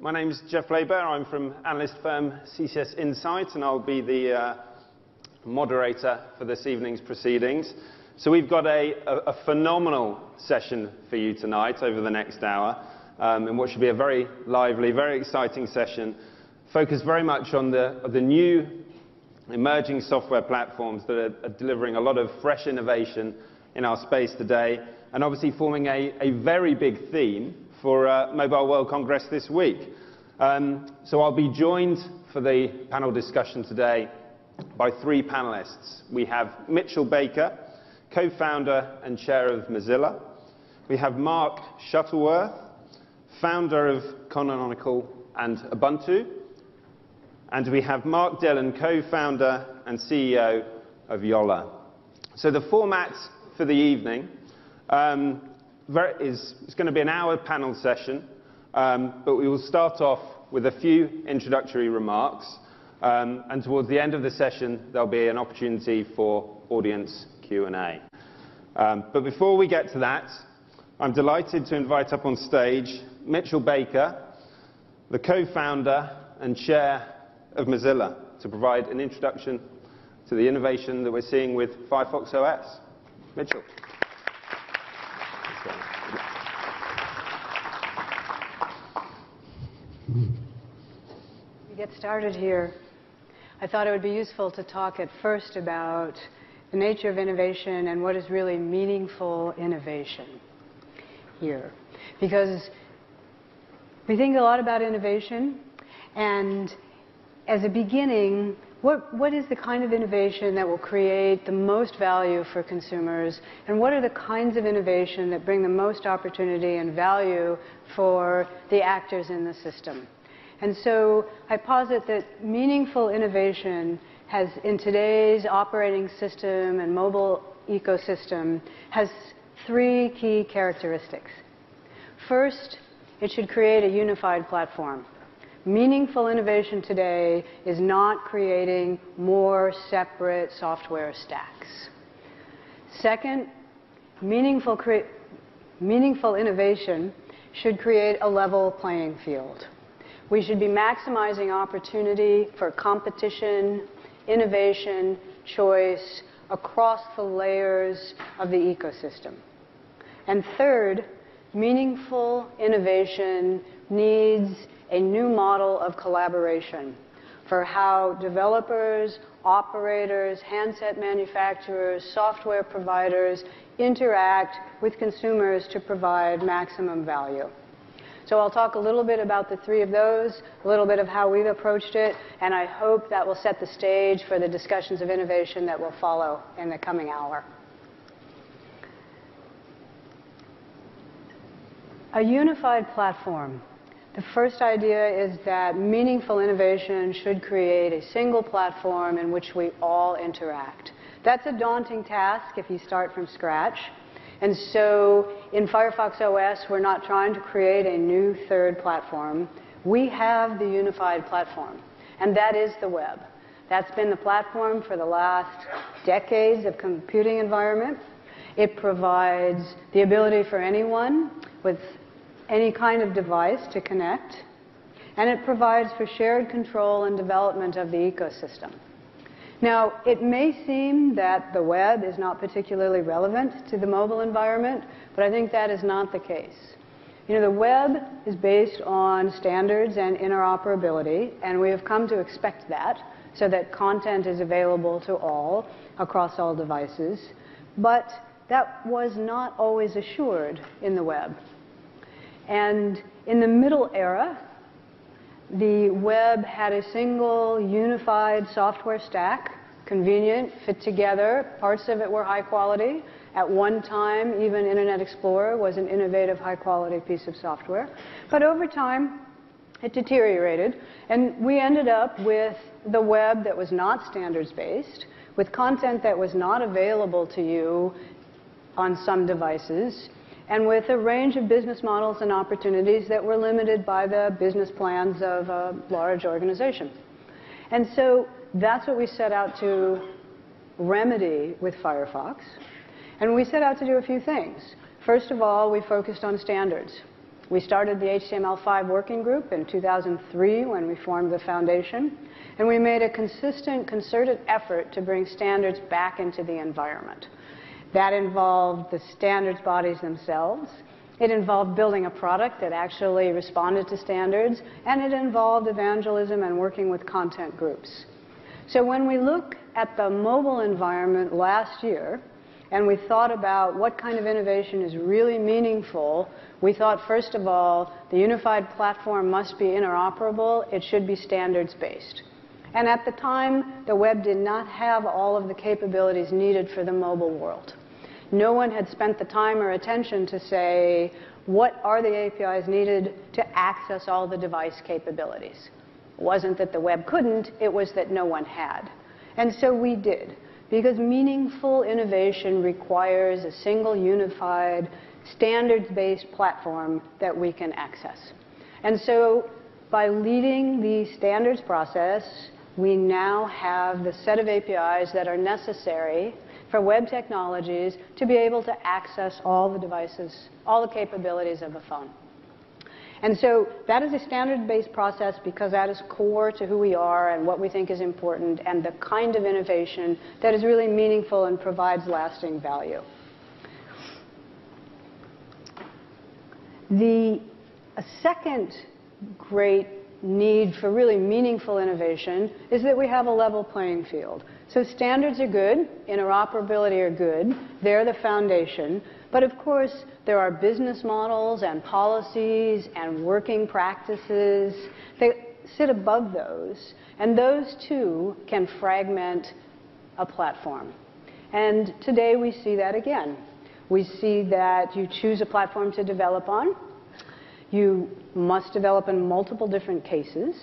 My name is Jeff Laber. I'm from analyst firm CCS Insight, and I'll be the moderator for this evening's proceedings. So we've got a phenomenal session for you tonight over the next hour, in what should be a very lively, very exciting session, focused very much on the new emerging software platforms that are delivering a lot of fresh innovation in our space today, and obviously forming a very big theme for Mobile World Congress this week. So I'll be joined for the panel discussion today by three panelists. We have Mitchell Baker, co-founder and chair of Mozilla. We have Mark Shuttleworth, founder of Canonical and Ubuntu. And we have Mark Dillon, co-founder and CEO of Jolla. So the format for the evening is going to be an hour panel session, but we will start off with a few introductory remarks, and towards the end of the session there'll be an opportunity for audience Q&A. But before we get to that, I'm delighted to invite up on stage Mitchell Baker, the co-founder and chair of Mozilla, to provide an introduction to the innovation that we're seeing with Firefox OS. Mitchell. To get started here, I thought it would be useful to talk at first about the nature of innovation and what is really meaningful innovation here. Because we think a lot about innovation, and as a beginning, what is the kind of innovation that will create the most value for consumers, and what are the kinds of innovation that bring the most opportunity and value for the actors in the system? And so I posit that meaningful innovation has, in today's operating system and mobile ecosystem, has three key characteristics. First, it should create a unified platform. Meaningful innovation today is not creating more separate software stacks. Second, meaningful innovation should create a level playing field. We should be maximizing opportunity for competition, innovation, choice across the layers of the ecosystem. And third, meaningful innovation needs a new model of collaboration for how developers, operators, handset manufacturers, software providers interact with consumers to provide maximum value. So I'll talk a little bit about the three of those, a little bit of how we've approached it, and I hope that will set the stage for the discussions of innovation that will follow in the coming hour. A unified platform. The first idea is that meaningful innovation should create a single platform in which we all interact. That's a daunting task if you start from scratch. And so in Firefox OS, we're not trying to create a new third platform. We have the unified platform, and that is the web. That's been the platform for the last decades of computing environment. It provides the ability for anyone with any kind of device to connect, and it provides for shared control and development of the ecosystem. Now, it may seem that the web is not particularly relevant to the mobile environment, but I think that is not the case. You know, the web is based on standards and interoperability, and we have come to expect that, so that content is available to all across all devices. But that was not always assured in the web. And in the middle era, the web had a single unified software stack, convenient, fit together. Parts of it were high quality. At one time, even Internet Explorer was an innovative, high quality piece of software. But over time, it deteriorated, and we ended up with the web that was not standards-based, with content that was not available to you on some devices, and with a range of business models and opportunities that were limited by the business plans of a large organization. And so that's what we set out to remedy with Firefox. And we set out to do a few things. First of all, we focused on standards. We started the HTML5 working group in 2003 when we formed the foundation, and we made a consistent, concerted effort to bring standards back into the environment. That involved the standards bodies themselves. It involved building a product that actually responded to standards, and it involved evangelism and working with content groups. So when we look at the mobile environment last year, and we thought about what kind of innovation is really meaningful, we thought, first of all, the unified platform must be interoperable. It should be standards-based. And at the time, the web did not have all of the capabilities needed for the mobile world. No one had spent the time or attention to say, what are the APIs needed to access all the device capabilities? It wasn't that the web couldn't, it was that no one had. And so we did. Because meaningful innovation requires a single, unified, standards-based platform that we can access. And so by leading the standards process, we now have the set of APIs that are necessary for web technologies to be able to access all the devices, all the capabilities of a phone. And so that is a standard-based process because that is core to who we are and what we think is important and the kind of innovation that is really meaningful and provides lasting value. A second great need for really meaningful innovation is that we have a level playing field. So standards are good, interoperability are good, they're the foundation. But of course, there are business models and policies and working practices that sit above those, and those too can fragment a platform. And today we see that again. We see that you choose a platform to develop on, you must develop in multiple different cases,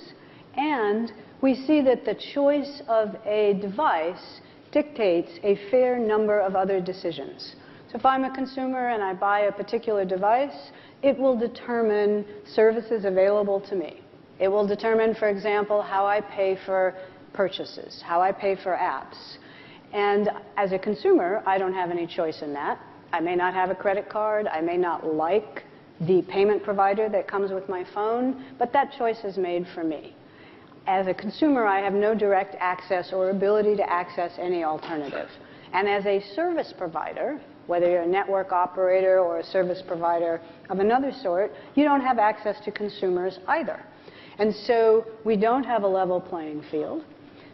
and we see that the choice of a device dictates a fair number of other decisions. So if I'm a consumer and I buy a particular device, it will determine services available to me. It will determine, for example, how I pay for purchases, how I pay for apps. And as a consumer, I don't have any choice in that. I may not have a credit card. I may not like the payment provider that comes with my phone, but that choice is made for me. As a consumer, I have no direct access or ability to access any alternative. And as a service provider, whether you're a network operator or a service provider of another sort, you don't have access to consumers either. And so we don't have a level playing field.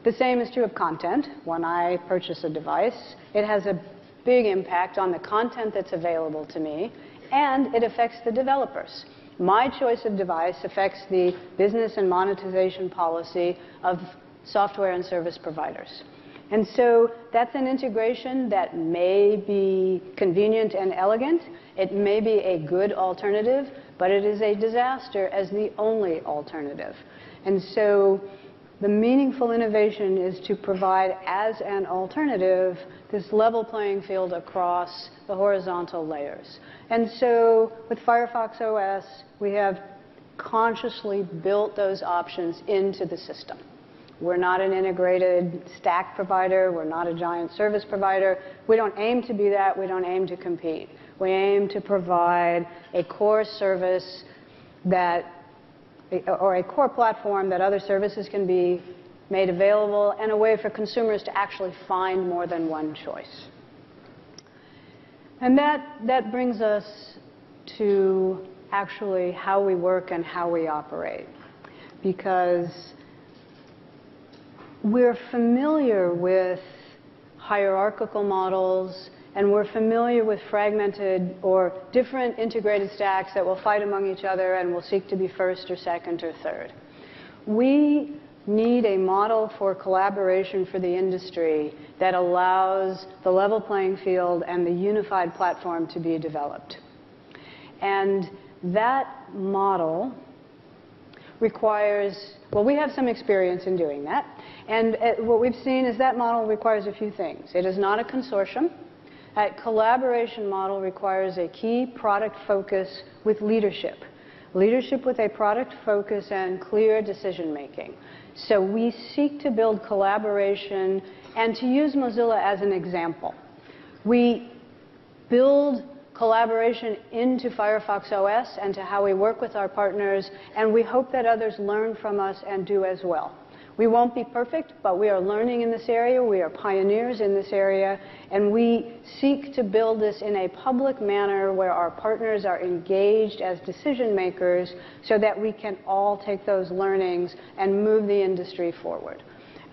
The same is true of content. When I purchase a device, it has a big impact on the content that's available to me, and it affects the developers. My choice of device affects the business and monetization policy of software and service providers. And so that's an integration that may be convenient and elegant. It may be a good alternative, but it is a disaster as the only alternative. And so the meaningful innovation is to provide as an alternative this level playing field across the horizontal layers. And so with Firefox OS, we have consciously built those options into the system. We're not an integrated stack provider. We're not a giant service provider. We don't aim to be that. We don't aim to compete. We aim to provide a core service that, or a core platform that other services can be made available, and a way for consumers to actually find more than one choice. And that brings us to actually how we work and how we operate. Because we're familiar with hierarchical models, and we're familiar with fragmented or different integrated stacks that will fight among each other and will seek to be first or second or third. We need a model for collaboration for the industry that allows the level playing field and the unified platform to be developed. And that model requires, well, we have some experience in doing that. And what we've seen is that model requires a few things. It is not a consortium. That collaboration model requires a key product focus with leadership. Leadership with a product focus and clear decision making. So we seek to build collaboration, and to use Mozilla as an example, we build collaboration into Firefox OS and to how we work with our partners, and we hope that others learn from us and do as well. We won't be perfect, but we are learning in this area. We are pioneers in this area, and we seek to build this in a public manner where our partners are engaged as decision makers so that we can all take those learnings and move the industry forward.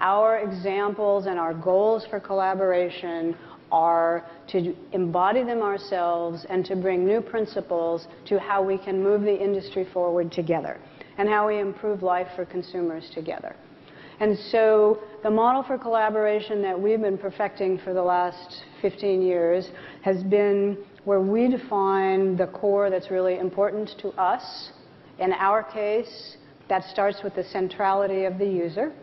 Our examples and our goals for collaboration are to embody them ourselves and to bring new principles to how we can move the industry forward together and how we improve life for consumers together. And so the model for collaboration that we've been perfecting for the last 15 years has been where we define the core that's really important to us. In our case, that starts with the centrality of the user.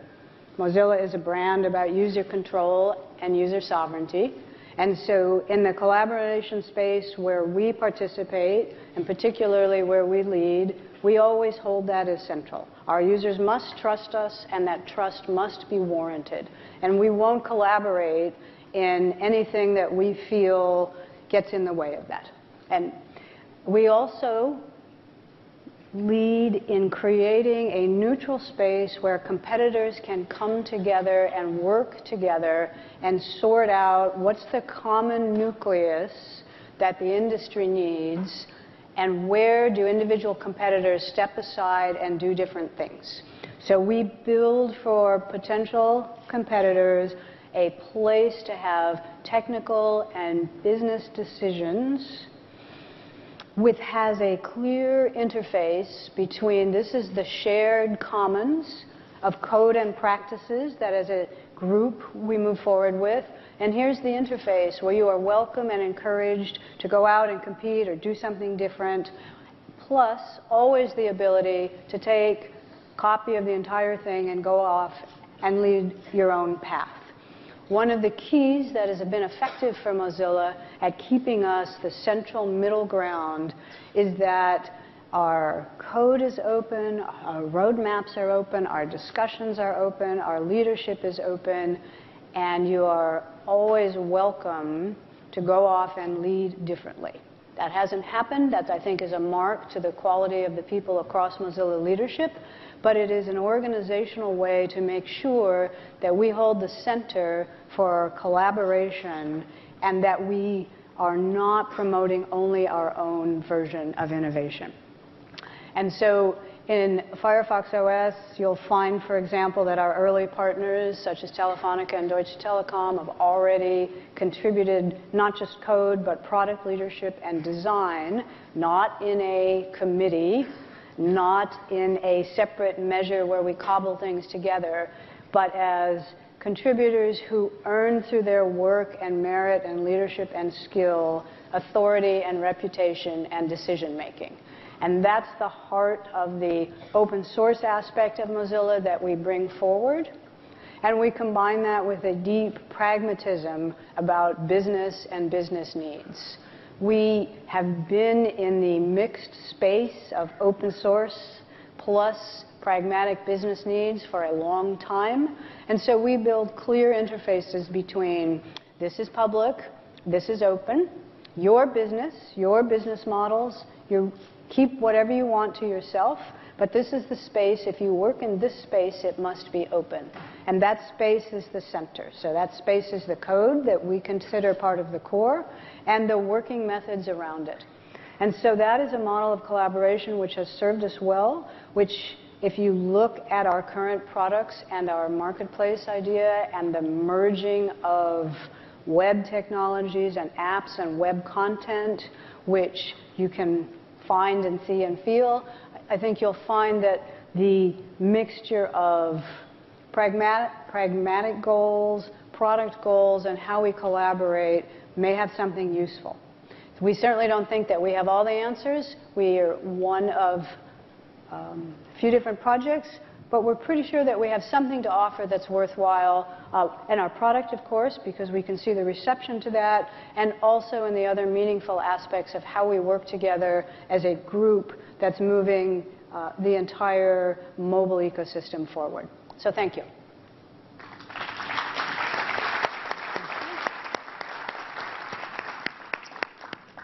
Mozilla is a brand about user control and user sovereignty. And so in the collaboration space where we participate, and particularly where we lead, we always hold that as central. Our users must trust us, and that trust must be warranted. And we won't collaborate in anything that we feel gets in the way of that. And we also lead in creating a neutral space where competitors can come together and work together and sort out what's the common nucleus that the industry needs and where do individual competitors step aside and do different things. So we build for potential competitors a place to have technical and business decisions which has a clear interface between, this is the shared commons of code and practices that as a group we move forward with, and here's the interface where you are welcome and encouraged to go out and compete or do something different, plus always the ability to take a copy of the entire thing and go off and lead your own path. One of the keys that has been effective for Mozilla at keeping us the central middle ground is that our code is open, our roadmaps are open, our discussions are open, our leadership is open, and you are always welcome to go off and lead differently. That hasn't happened. That, I think, is a mark to the quality of the people across Mozilla leadership. But it is an organizational way to make sure that we hold the center for collaboration and that we are not promoting only our own version of innovation. And so in Firefox OS, you'll find, for example, that our early partners, such as Telefonica and Deutsche Telekom, have already contributed not just code, but product leadership and design, not in a committee, not in a separate measure where we cobble things together, but as contributors who earn through their work and merit and leadership and skill, authority and reputation and decision making. And that's the heart of the open source aspect of Mozilla that we bring forward. And we combine that with a deep pragmatism about business and business needs. We have been in the mixed space of open source plus pragmatic business needs for a long time. And so we build clear interfaces between this is public, this is open, your business models, you keep whatever you want to yourself, but this is the space. If you work in this space, it must be open. And that space is the center. So that space is the code that we consider part of the core and the working methods around it. And so that is a model of collaboration which has served us well, which if you look at our current products and our marketplace idea and the merging of web technologies and apps and web content, which you can find and see and feel, I think you'll find that the mixture of pragmatic goals, product goals, and how we collaborate may have something useful. We certainly don't think that we have all the answers. We are one of a few different projects, but we're pretty sure that we have something to offer that's worthwhile in our product, of course, because we can see the reception to that, and also in the other meaningful aspects of how we work together as a group that's moving the entire mobile ecosystem forward. So thank you.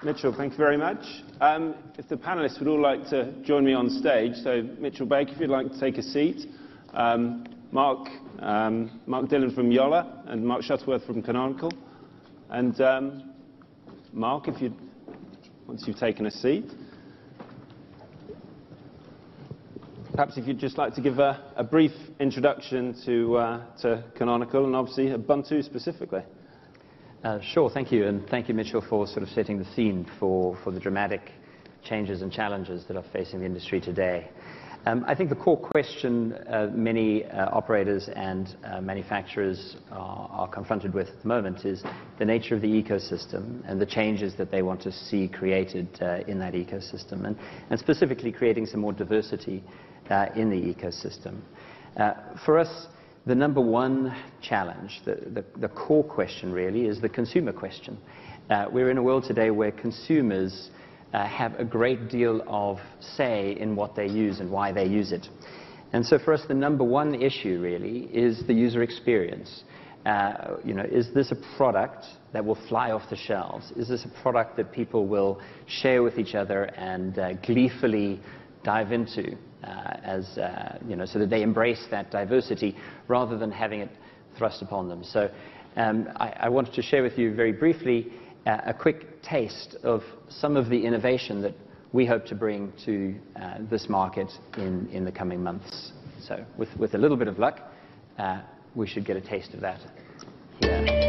Mitchell, thank you very much. If the panelists would all like to join me on stage, so Mitchell Baker, if you'd like to take a seat, Mark Dillon from Jolla, and Mark Shuttleworth from Canonical. And Mark, if you'd, once you've taken a seat, perhaps if you'd just like to give a brief introduction to Canonical and obviously Ubuntu specifically. Sure, thank you, and thank you, Mitchell, for sort of setting the scene for the dramatic changes and challenges that are facing the industry today. I think the core question many operators and manufacturers are confronted with at the moment is the nature of the ecosystem and the changes that they want to see created in that ecosystem, and specifically creating some more diversity in the ecosystem. For us, the number one challenge, the core question really, is the consumer question. We're in a world today where consumers have a great deal of say in what they use and why they use it. And so for us, the number one issue really is the user experience. Is this a product that will fly off the shelves? Is this a product that people will share with each other and gleefully dive into, so that they embrace that diversity rather than having it thrust upon them? So I wanted to share with you very briefly a quick taste of some of the innovation that we hope to bring to this market in the coming months. So with a little bit of luck, we should get a taste of that here.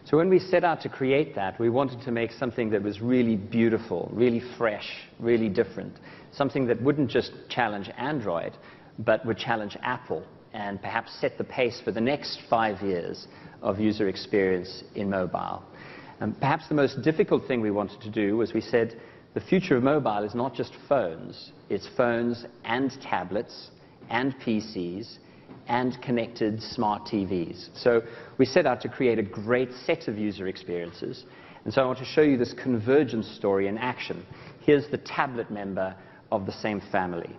So when we set out to create that, we wanted to make something that was really beautiful, really fresh, really different. Something that wouldn't just challenge Android, but would challenge Apple and perhaps set the pace for the next 5 years of user experience in mobile. And perhaps the most difficult thing we wanted to do was we said the future of mobile is not just phones. It's phones and tablets and PCs and connected smart TVs. So we set out to create a great set of user experiences. And so I want to show you this convergence story in action. Here's the tablet member of the same family.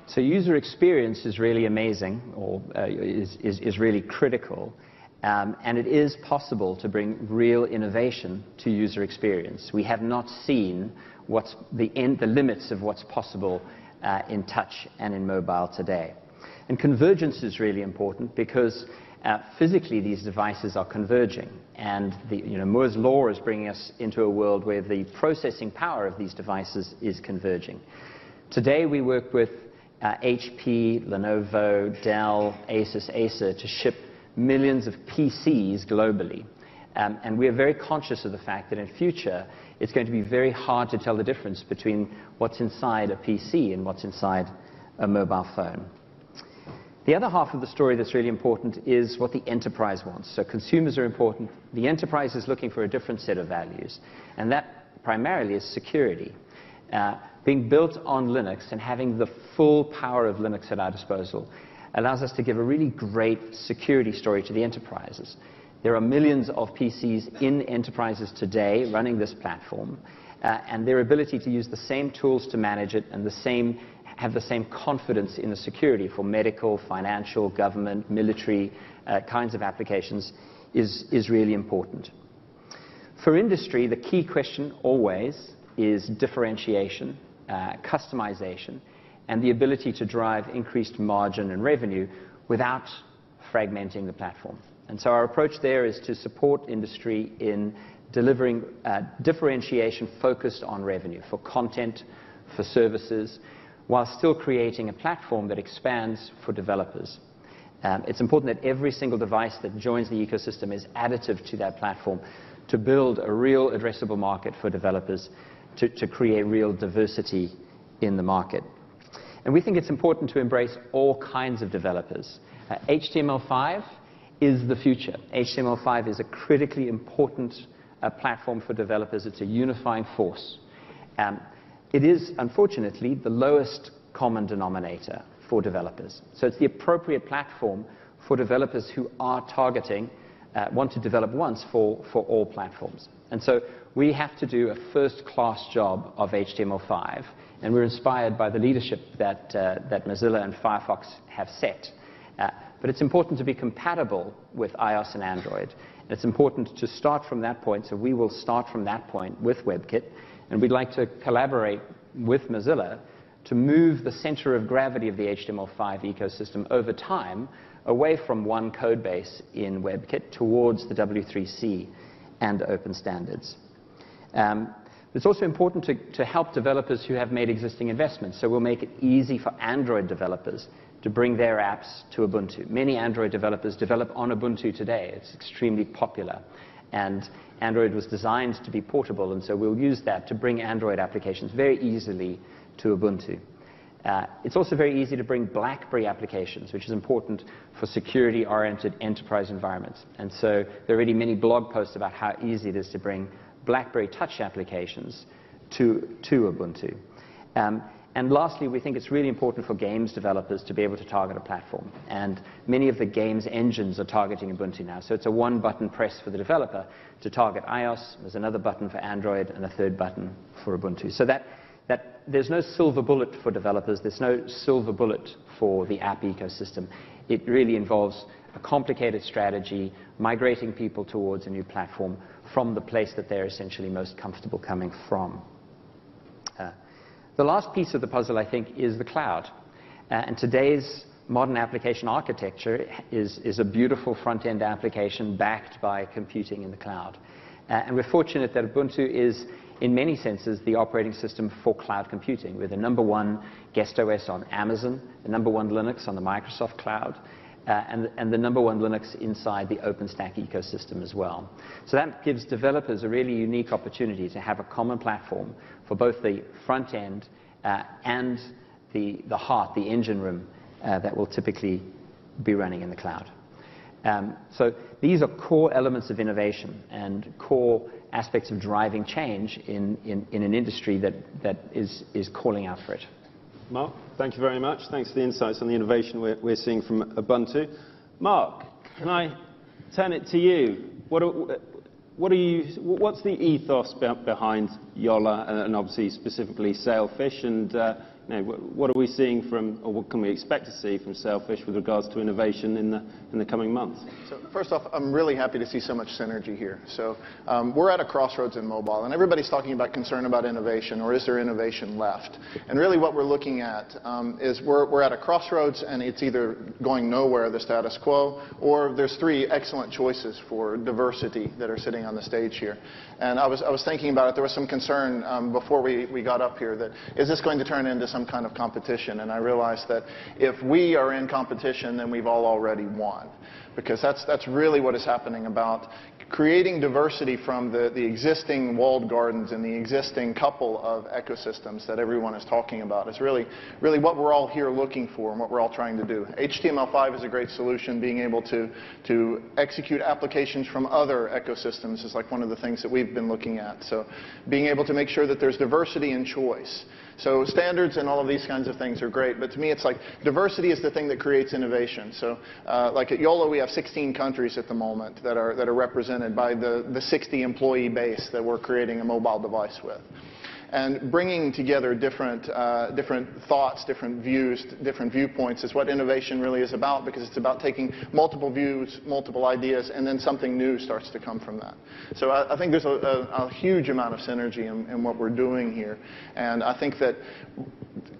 So user experience is really amazing, or is really critical, and it is possible to bring real innovation to user experience. We have not seen the limits of what's possible in touch and in mobile today. And convergence is really important because physically these devices are converging. And Moore's law is bringing us into a world where the processing power of these devices is converging. Today we work with HP, Lenovo, Dell, Asus, Acer to ship millions of PCs globally. And we are very conscious of the fact that in future it's going to be very hard to tell the difference between what's inside a PC and what's inside a mobile phone. The other half of the story that's really important is what the enterprise wants. So consumers are important. The enterprise is looking for a different set of values. And that primarily is security. Being built on Linux and having the full power of Linux at our disposal allows us to give a really great security story to the enterprises. There are millions of PCs in enterprises today running this platform, and their ability to use the same tools to manage it and have the same confidence in the security for medical, financial, government, military kinds of applications is really important. For industry, the key question always is differentiation, customization, and the ability to drive increased margin and revenue without fragmenting the platform. And so our approach there is to support industry in delivering differentiation focused on revenue for content, for services, while still creating a platform that expands for developers. It's important that every single device that joins the ecosystem is additive to that platform to build a real addressable market for developers, to create real diversity in the market. And we think it's important to embrace all kinds of developers. HTML5 is the future. HTML5 is a critically important platform for developers. It's a unifying force. It is, unfortunately, the lowest common denominator for developers. So it's the appropriate platform for developers who are targeting, want to develop once for all platforms. And so we have to do a first-class job of HTML5, and we're inspired by the leadership that Mozilla and Firefox have set. But it's important to be compatible with iOS and Android. And it's important to start from that point, so we will start from that point with WebKit, and we'd like to collaborate with Mozilla to move the center of gravity of the HTML5 ecosystem over time away from one code base in WebKit towards the W3C and open standards. It's also important to help developers who have made existing investments. So we'll make it easy for Android developers to bring their apps to Ubuntu. Many Android developers develop on Ubuntu today. It's extremely popular. And Android was designed to be portable, and so we'll use that to bring Android applications very easily to Ubuntu. It's also very easy to bring BlackBerry applications, which is important for security-oriented enterprise environments. And so there are already many blog posts about how easy it is to bring BlackBerry Touch applications to Ubuntu. And lastly, we think it's really important for games developers to be able to target a platform. And many of the games engines are targeting Ubuntu now. So it's a one-button press for the developer to target iOS. There's another button for Android and a third button for Ubuntu. So that there's no silver bullet for developers. There's no silver bullet for the app ecosystem. It really involves a complicated strategy, migrating people towards a new platform from the place that they're essentially most comfortable coming from. The last piece of the puzzle, I think, is the cloud. And today's modern application architecture is a beautiful front-end application backed by computing in the cloud. And we're fortunate that Ubuntu is, in many senses, the operating system for cloud computing. We're the #1 guest OS on Amazon, the #1 Linux on the Microsoft cloud, and the #1 Linux inside the OpenStack ecosystem as well. So that gives developers a really unique opportunity to have a common platform for both the front end and the heart, the engine room that will typically be running in the cloud. So these are core elements of innovation and core aspects of driving change in an industry that is calling out for it. Mark, thank you very much. Thanks for the insights on the innovation we're seeing from Ubuntu. Mark, can I turn it to you? What's the ethos behind Jolla and obviously specifically Sailfish, and what are we seeing from, or what can we expect to see from Sailfish with regards to innovation in the coming months? So first off, I'm really happy to see so much synergy here. So we're at a crossroads in mobile, and everybody's talking about concern about innovation, or is there innovation left? And really what we're looking at is we're at a crossroads, and it's either going nowhere, the status quo, or there's three excellent choices for diversity that are sitting on the stage here. And I was thinking about it. There was some concern before we got up here that, is this going to turn into some kind of competition? And I realized that if we are in competition, then we've all already won. Because that's really what is happening about creating diversity from the existing walled gardens and the existing couple of ecosystems that everyone is talking about. It's really what we're all here looking for and what we're all trying to do. HTML5 is a great solution. Being able to execute applications from other ecosystems is like one of the things that we've been looking at. So being able to make sure that there's diversity and choice. So standards and all of these kinds of things are great, but to me it's like diversity is the thing that creates innovation. So like at Jolla we have 16 countries at the moment that are represented by the 60 employee base that we're creating a mobile device with. And bringing together different thoughts, different views, different viewpoints is what innovation really is about, because it's about taking multiple views, multiple ideas, and then something new starts to come from that. So I think there's a huge amount of synergy in what we're doing here. And I think that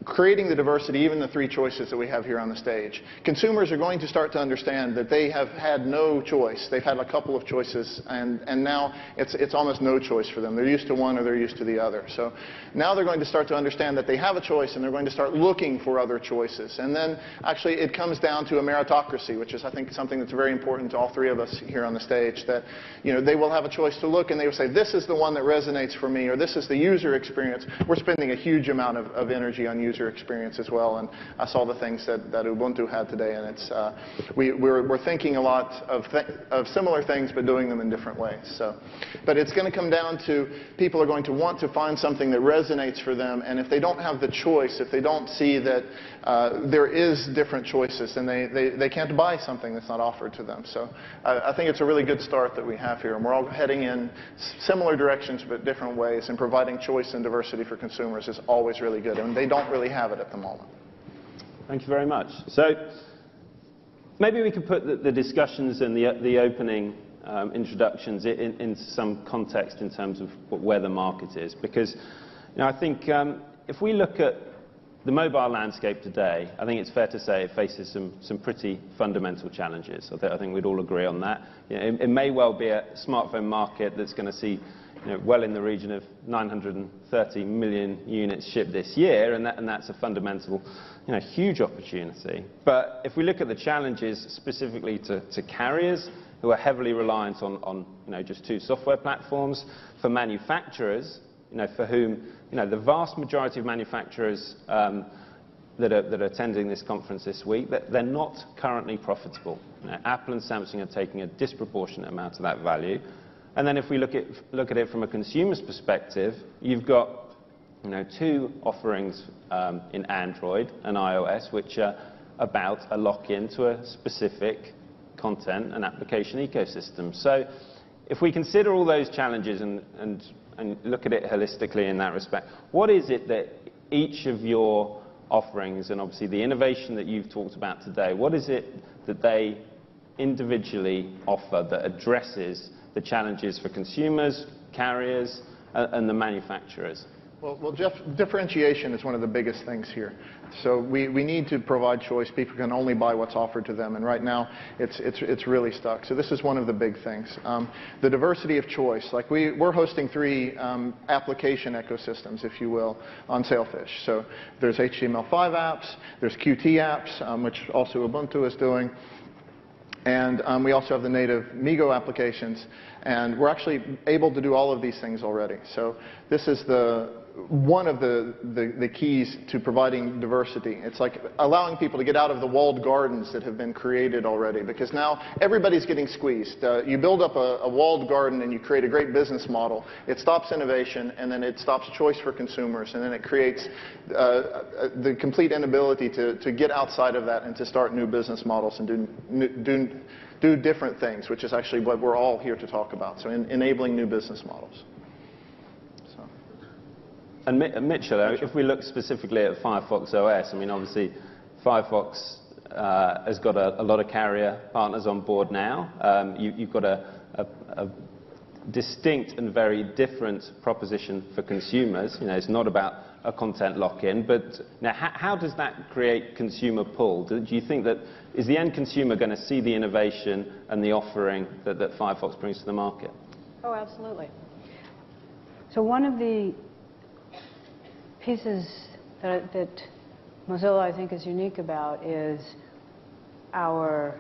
creating the diversity, even the three choices that we have here on the stage, consumers are going to start to understand that they have had no choice. They've had a couple of choices, and now it's almost no choice for them. They're used to one or they're used to the other. So now they're going to start to understand that they have a choice, and they're going to start looking for other choices. And then actually it comes down to a meritocracy, which is I think something that's very important to all three of us here on the stage, that they will have a choice to look and they will say, this is the one that resonates for me, or this is the user experience. We're spending a huge amount of energy on user experience as well, and I saw the things that Ubuntu had today, and it's we're thinking a lot of similar things but doing them in different ways. So, but it's going to come down to people are going to want to find something that resonates for them, and if they don't have the choice, if they don't see that there is different choices, then they can't buy something that's not offered to them. So I think it's a really good start that we have here, and we're all heading in similar directions but different ways, and providing choice and diversity for consumers is always really good, and they don't really have it at the moment. Thank you very much. So maybe we could put the discussions and the opening introductions into some context in terms of where the market is, because I think if we look at the mobile landscape today, I think it's fair to say it faces some pretty fundamental challenges. I think we'd all agree on that. It may well be a smartphone market that's going to see well in the region of 930 million units shipped this year, and that's a fundamental, huge opportunity. But if we look at the challenges specifically to carriers who are heavily reliant on just two software platforms, for manufacturers, for whom the vast majority of manufacturers that are attending this conference this week, they're not currently profitable. Apple and Samsung are taking a disproportionate amount of that value. And then if we look at it from a consumer's perspective, you've got two offerings in Android and iOS, which are about a lock-in to a specific content and application ecosystem. So if we consider all those challenges and look at it holistically in that respect, what is it that each of your offerings, and obviously the innovation that you've talked about today, what is it that they individually offer that addresses the challenges for consumers, carriers, and the manufacturers? Well, Jeff, differentiation is one of the biggest things here. So we need to provide choice. People can only buy what's offered to them, and right now it's really stuck. So this is one of the big things. The diversity of choice. Like we're hosting three application ecosystems, if you will, on Sailfish. So there's HTML5 apps, there's Qt apps, which also Ubuntu is doing. And we also have the native Migo applications, and we're actually able to do all of these things already. So this is one of the keys to providing diversity. It's like allowing people to get out of the walled gardens that have been created already, because now everybody's getting squeezed. You build up a walled garden and you create a great business model. It stops innovation, and then it stops choice for consumers, and then it creates the complete inability to get outside of that and to start new business models and do different things, which is actually what we're all here to talk about. So enabling new business models. And Mitchell, if we look specifically at Firefox OS, I mean, obviously, Firefox has got a lot of carrier partners on board now. You've got a distinct and very different proposition for consumers. You know, it's not about a content lock-in, but now how does that create consumer pull? Do you think that is the end consumer going to see the innovation and the offering that Firefox brings to the market? Oh, absolutely. So one of the pieces that Mozilla, I think, is unique about is our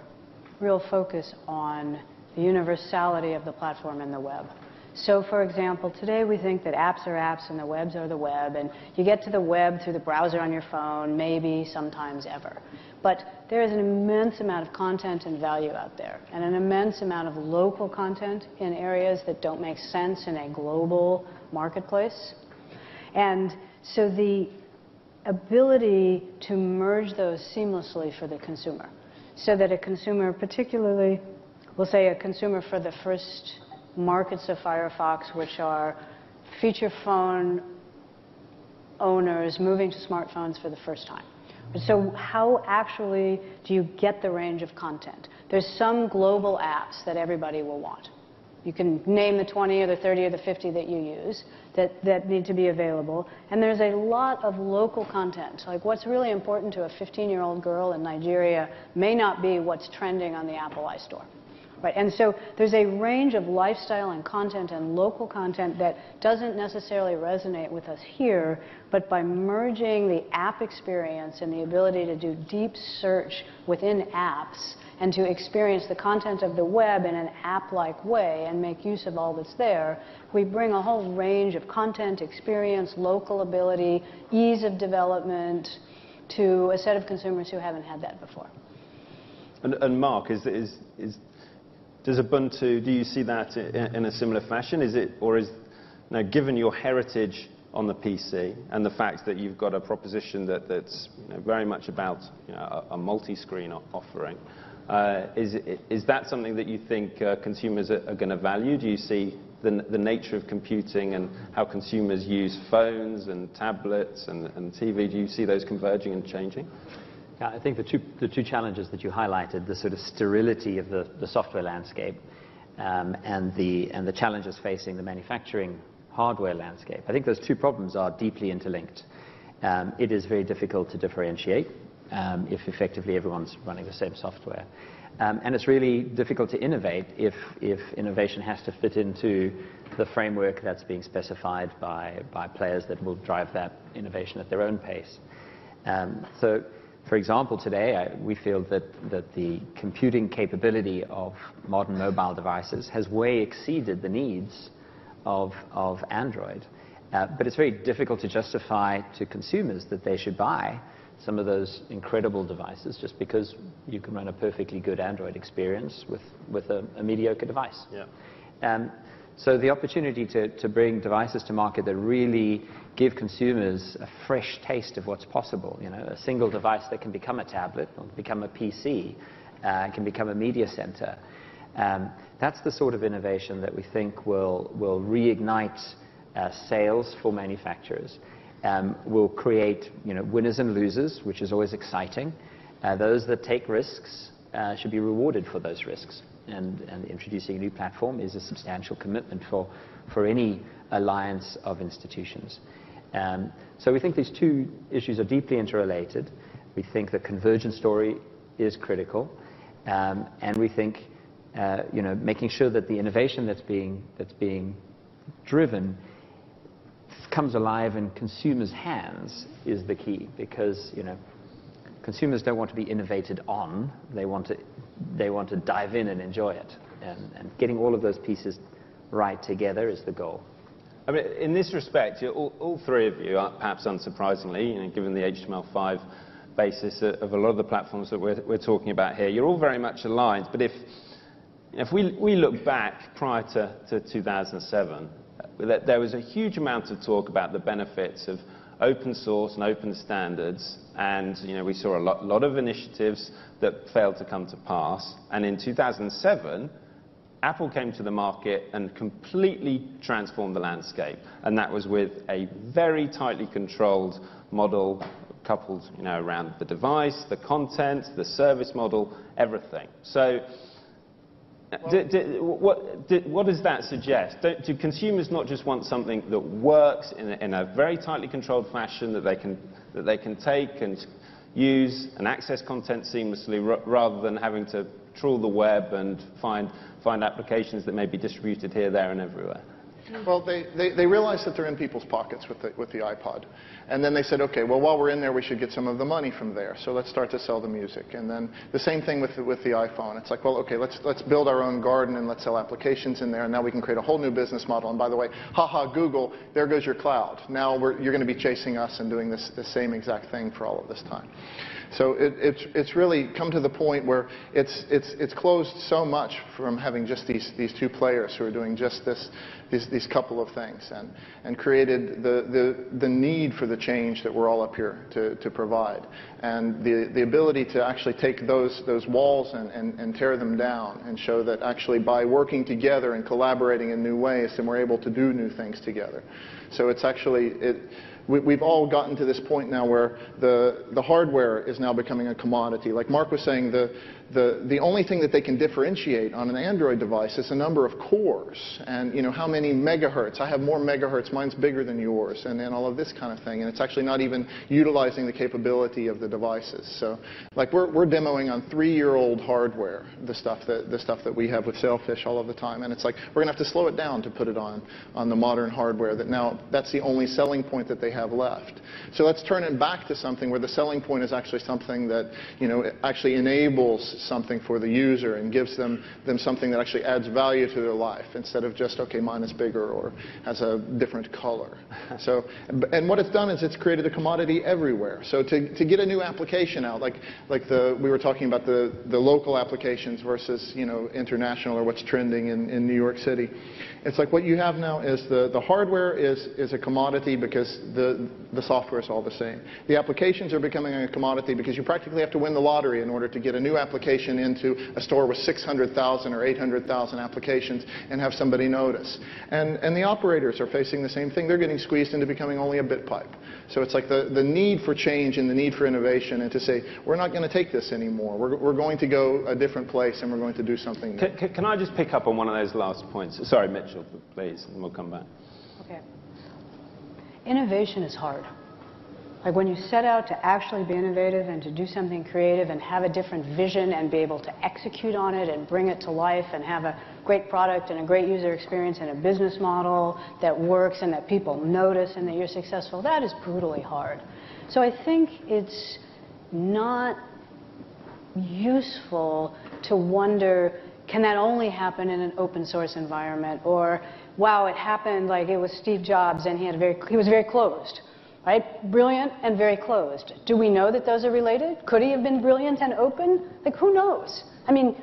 real focus on the universality of the platform and the web. So, for example, today we think that apps are apps and the webs are the web, and you get to the web through the browser on your phone, maybe, sometimes, ever. But there is an immense amount of content and value out there, and an immense amount of local content in areas that don't make sense in a global marketplace. And so the ability to merge those seamlessly for the consumer, so that a consumer, particularly, we'll say a consumer for the first markets of Firefox, which are feature phone owners moving to smartphones for the first time. So how actually do you get the range of content? There's some global apps that everybody will want. You can name the 20 or the 30 or the 50 that you use that need to be available. And there's a lot of local content. Like what's really important to a 15-year-old girl in Nigeria may not be what's trending on the Apple iStore. Right, and so there's a range of lifestyle and content and local content that doesn't necessarily resonate with us here, but by merging the app experience and the ability to do deep search within apps and to experience the content of the web in an app-like way and make use of all that's there, we bring a whole range of content, experience, local ability, ease of development to a set of consumers who haven't had that before. And Mark, does Ubuntu, do you see that in a similar fashion? Is it, or is, now given your heritage on the PC and the fact that you've got a proposition that's very much about a multi-screen offering, is that something that you think consumers are going to value? Do you see the nature of computing and how consumers use phones and tablets and TV, do you see those converging and changing? Yeah, I think the two challenges that you highlighted, the sort of sterility of the software landscape and the challenges facing the manufacturing hardware landscape, I think those two problems are deeply interlinked. It is very difficult to differentiate if effectively everyone's running the same software. And it's really difficult to innovate if innovation has to fit into the framework that's being specified by players that will drive that innovation at their own pace. So, for example, today we feel that the computing capability of modern mobile devices has way exceeded the needs of Android. But it's very difficult to justify to consumers that they should buy some of those incredible devices just because you can run a perfectly good Android experience with a mediocre device. Yeah. So the opportunity to bring devices to market that really give consumers a fresh taste of what's possible, a single device that can become a tablet, or become a PC, can become a media center. That's the sort of innovation that we think will reignite sales for manufacturers. Will create winners and losers, which is always exciting. Those that take risks should be rewarded for those risks. And introducing a new platform is a substantial commitment for any alliance of institutions. So we think these two issues are deeply interrelated. We think the convergence story is critical. And we think making sure that the innovation that's being driven comes alive in consumers' hands is the key, because consumers don't want to be innovated on. They want to dive in and enjoy it, and getting all of those pieces right together is the goal. I mean, in this respect, all three of you, perhaps unsurprisingly, given the HTML5 basis of a lot of the platforms that we're talking about here, you're all very much aligned. But if we look back prior to 2007, there was a huge amount of talk about the benefits of open source and open standards, and we saw a lot of initiatives that failed to come to pass. And in 2007, Apple came to the market and completely transformed the landscape, and that was with a very tightly controlled model coupled, around the device, the content, the service model, everything. So, what does that suggest? Do consumers not just want something that works in a very tightly controlled fashion that they can take and use and access content seamlessly, rather than having to trawl the web and find applications that may be distributed here, there, and everywhere? Well, they realized that they're in people's pockets with the iPod. And then they said, okay, well, while we're in there, we should get some of the money from there. So let's start to sell the music. And then the same thing with the iPhone. It's like, well, okay, let's build our own garden and let's sell applications in there. And now we can create a whole new business model. And by the way, haha, Google, there goes your cloud. Now you're going to be chasing us and doing the same exact thing for all of this time. So it's really come to the point where it's closed so much from having just these two players who are doing just these couple of things, and created the need for the change that we're all up here to provide, and the ability to actually take those walls and tear them down and show that actually by working together and collaborating in new ways, then we're able to do new things together. So it's actually we've all gotten to this point now where the hardware is now becoming a commodity. Like Mark was saying, the only thing that they can differentiate on an Android device is the number of cores and how many megahertz. I have more megahertz, mine's bigger than yours, and then all of this kind of thing. And it's actually not even utilizing the capability of the devices. So like we're demoing on 3-year-old hardware the stuff that we have with Sailfish all of the time. And it's like we're going to have to slow it down to put it on the modern hardware that now that's the only selling point that they have left. So let's turn it back to something where the selling point is actually something that actually enables something for the user and gives them something that actually adds value to their life, instead of just, okay, mine is bigger or has a different color. So, and what it's done is it's created a commodity everywhere. So to get a new application out, like we were talking about the local applications versus international, or what's trending in New York City. It's like what you have now is the hardware is a commodity because the software is all the same. The applications are becoming a commodity because you practically have to win the lottery in order to get a new application into a store with 600,000 or 800,000 applications and have somebody notice. And the operators are facing the same thing. They're getting squeezed into becoming only a bit pipe. So it's like the need for change and the need for innovation, and to say, we're not going to take this anymore. We're going to go a different place, and we're going to do something new. Can I just pick up on one of those last points? Sorry, Mitchell, please, and we'll come back. Okay. Innovation is hard. Like when you set out to actually be innovative and to do something creative and have a different vision and be able to execute on it and bring it to life and have a great product and a great user experience and a business model that works and that people notice and that you're successful, that is brutally hard. So I think it's not useful to wonder, can that only happen in an open source environment? Or, wow, it happened like it was Steve Jobs and he was very closed. Right? Brilliant and very closed. Do we know that those are related? Could he have been brilliant and open? Like, who knows? I mean,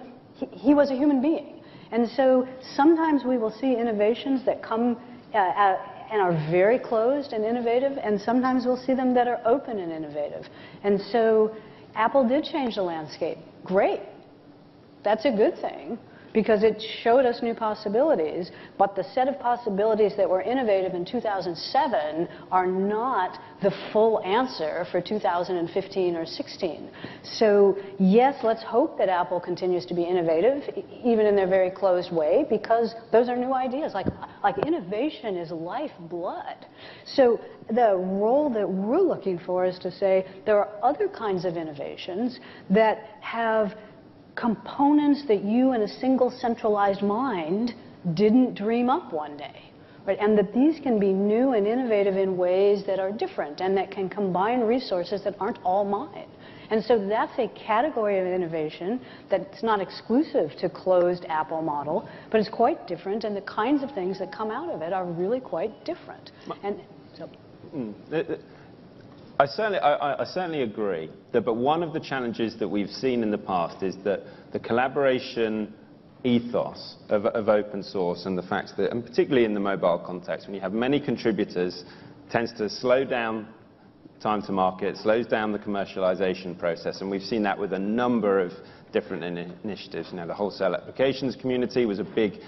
he was a human being. And so sometimes we will see innovations that come and are very closed and innovative, and sometimes we'll see them that are open and innovative. And so Apple did change the landscape. Great. That's a good thing, because it showed us new possibilities, but the set of possibilities that were innovative in 2007 are not the full answer for 2015 or 16. So yes, let's hope that Apple continues to be innovative, even in their very closed way, because those are new ideas. Like innovation is lifeblood. So the role that we're looking for is to say there are other kinds of innovations that have components that you in a single centralized mind didn't dream up one day. Right? And that these can be new and innovative in ways that are different and that can combine resources that aren't all mine. And so that's a category of innovation that's not exclusive to closed Apple model, but it's quite different, and the kinds of things that come out of it are really quite different. And so I certainly agree, but one of the challenges that we've seen in the past is that the collaboration ethos of open source, and the fact that, and particularly in the mobile context, when you have many contributors, tends to slow down time to market, slows down the commercialization process, and we've seen that with a number of different initiatives. You know, the wholesale applications community was a big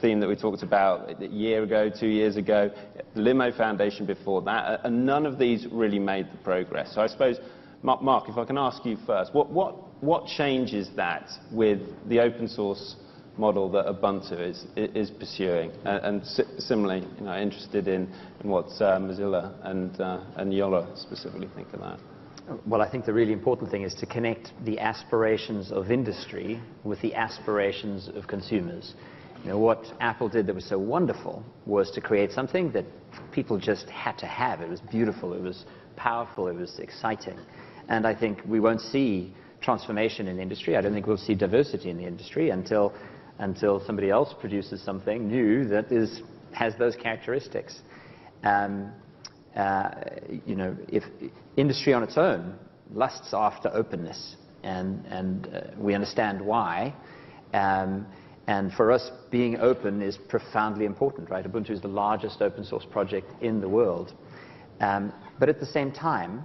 theme that we talked about a year ago, 2 years ago, the Limo Foundation before that, and none of these really made the progress. So I suppose, Mark, if I can ask you first, what changes that with the open source model that Ubuntu is pursuing? And similarly, you know, interested in what Mozilla and Jolla specifically think of that. Well, I think the really important thing is to connect the aspirations of industry with the aspirations of consumers. You know, what Apple did that was so wonderful was to create something that people just had to have. It was beautiful, it was powerful, it was exciting. And I think we won't see transformation in the industry. I don't think we'll see diversity in the industry until somebody else produces something new that has those characteristics. You know, if industry on its own lusts after openness, and we understand why, and for us, being open is profoundly important, right? Ubuntu is the largest open source project in the world. But at the same time,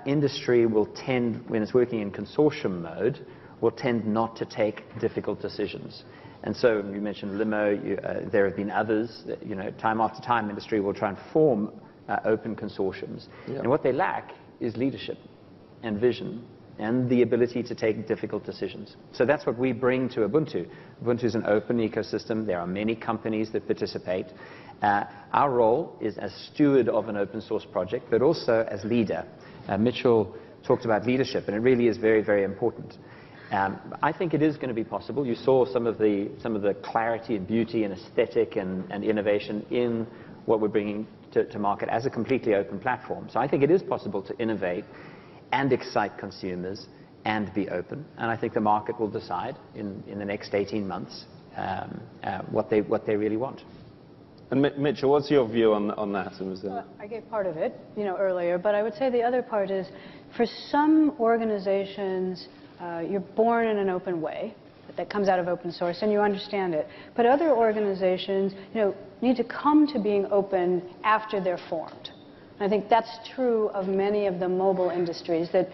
industry will tend, when it's working in consortium mode, will tend not to take difficult decisions. And so you mentioned Limo, there have been others, that, you know, time after time, industry will try and form open consortiums. Yeah. And what they lack is leadership and vision and the ability to take difficult decisions. So that's what we bring to Ubuntu. Ubuntu is an open ecosystem. There are many companies that participate. Our role is as steward of an open source project, but also as leader. Mitchell talked about leadership, and it really is very, very important. I think it is going to be possible. You saw some of the clarity and beauty and aesthetic and innovation in what we're bringing to market as a completely open platform. So I think it is possible to innovate and excite consumers and be open. And I think the market will decide in the next 18 months what they really want. And Mitchell, what's your view on that? Well, I gave part of it, you know, earlier, but I would say the other part is, for some organizations, you're born in an open way that comes out of open source, and you understand it. But other organizations, you know, need to come to being open after they're formed. And I think that's true of many of the mobile industries that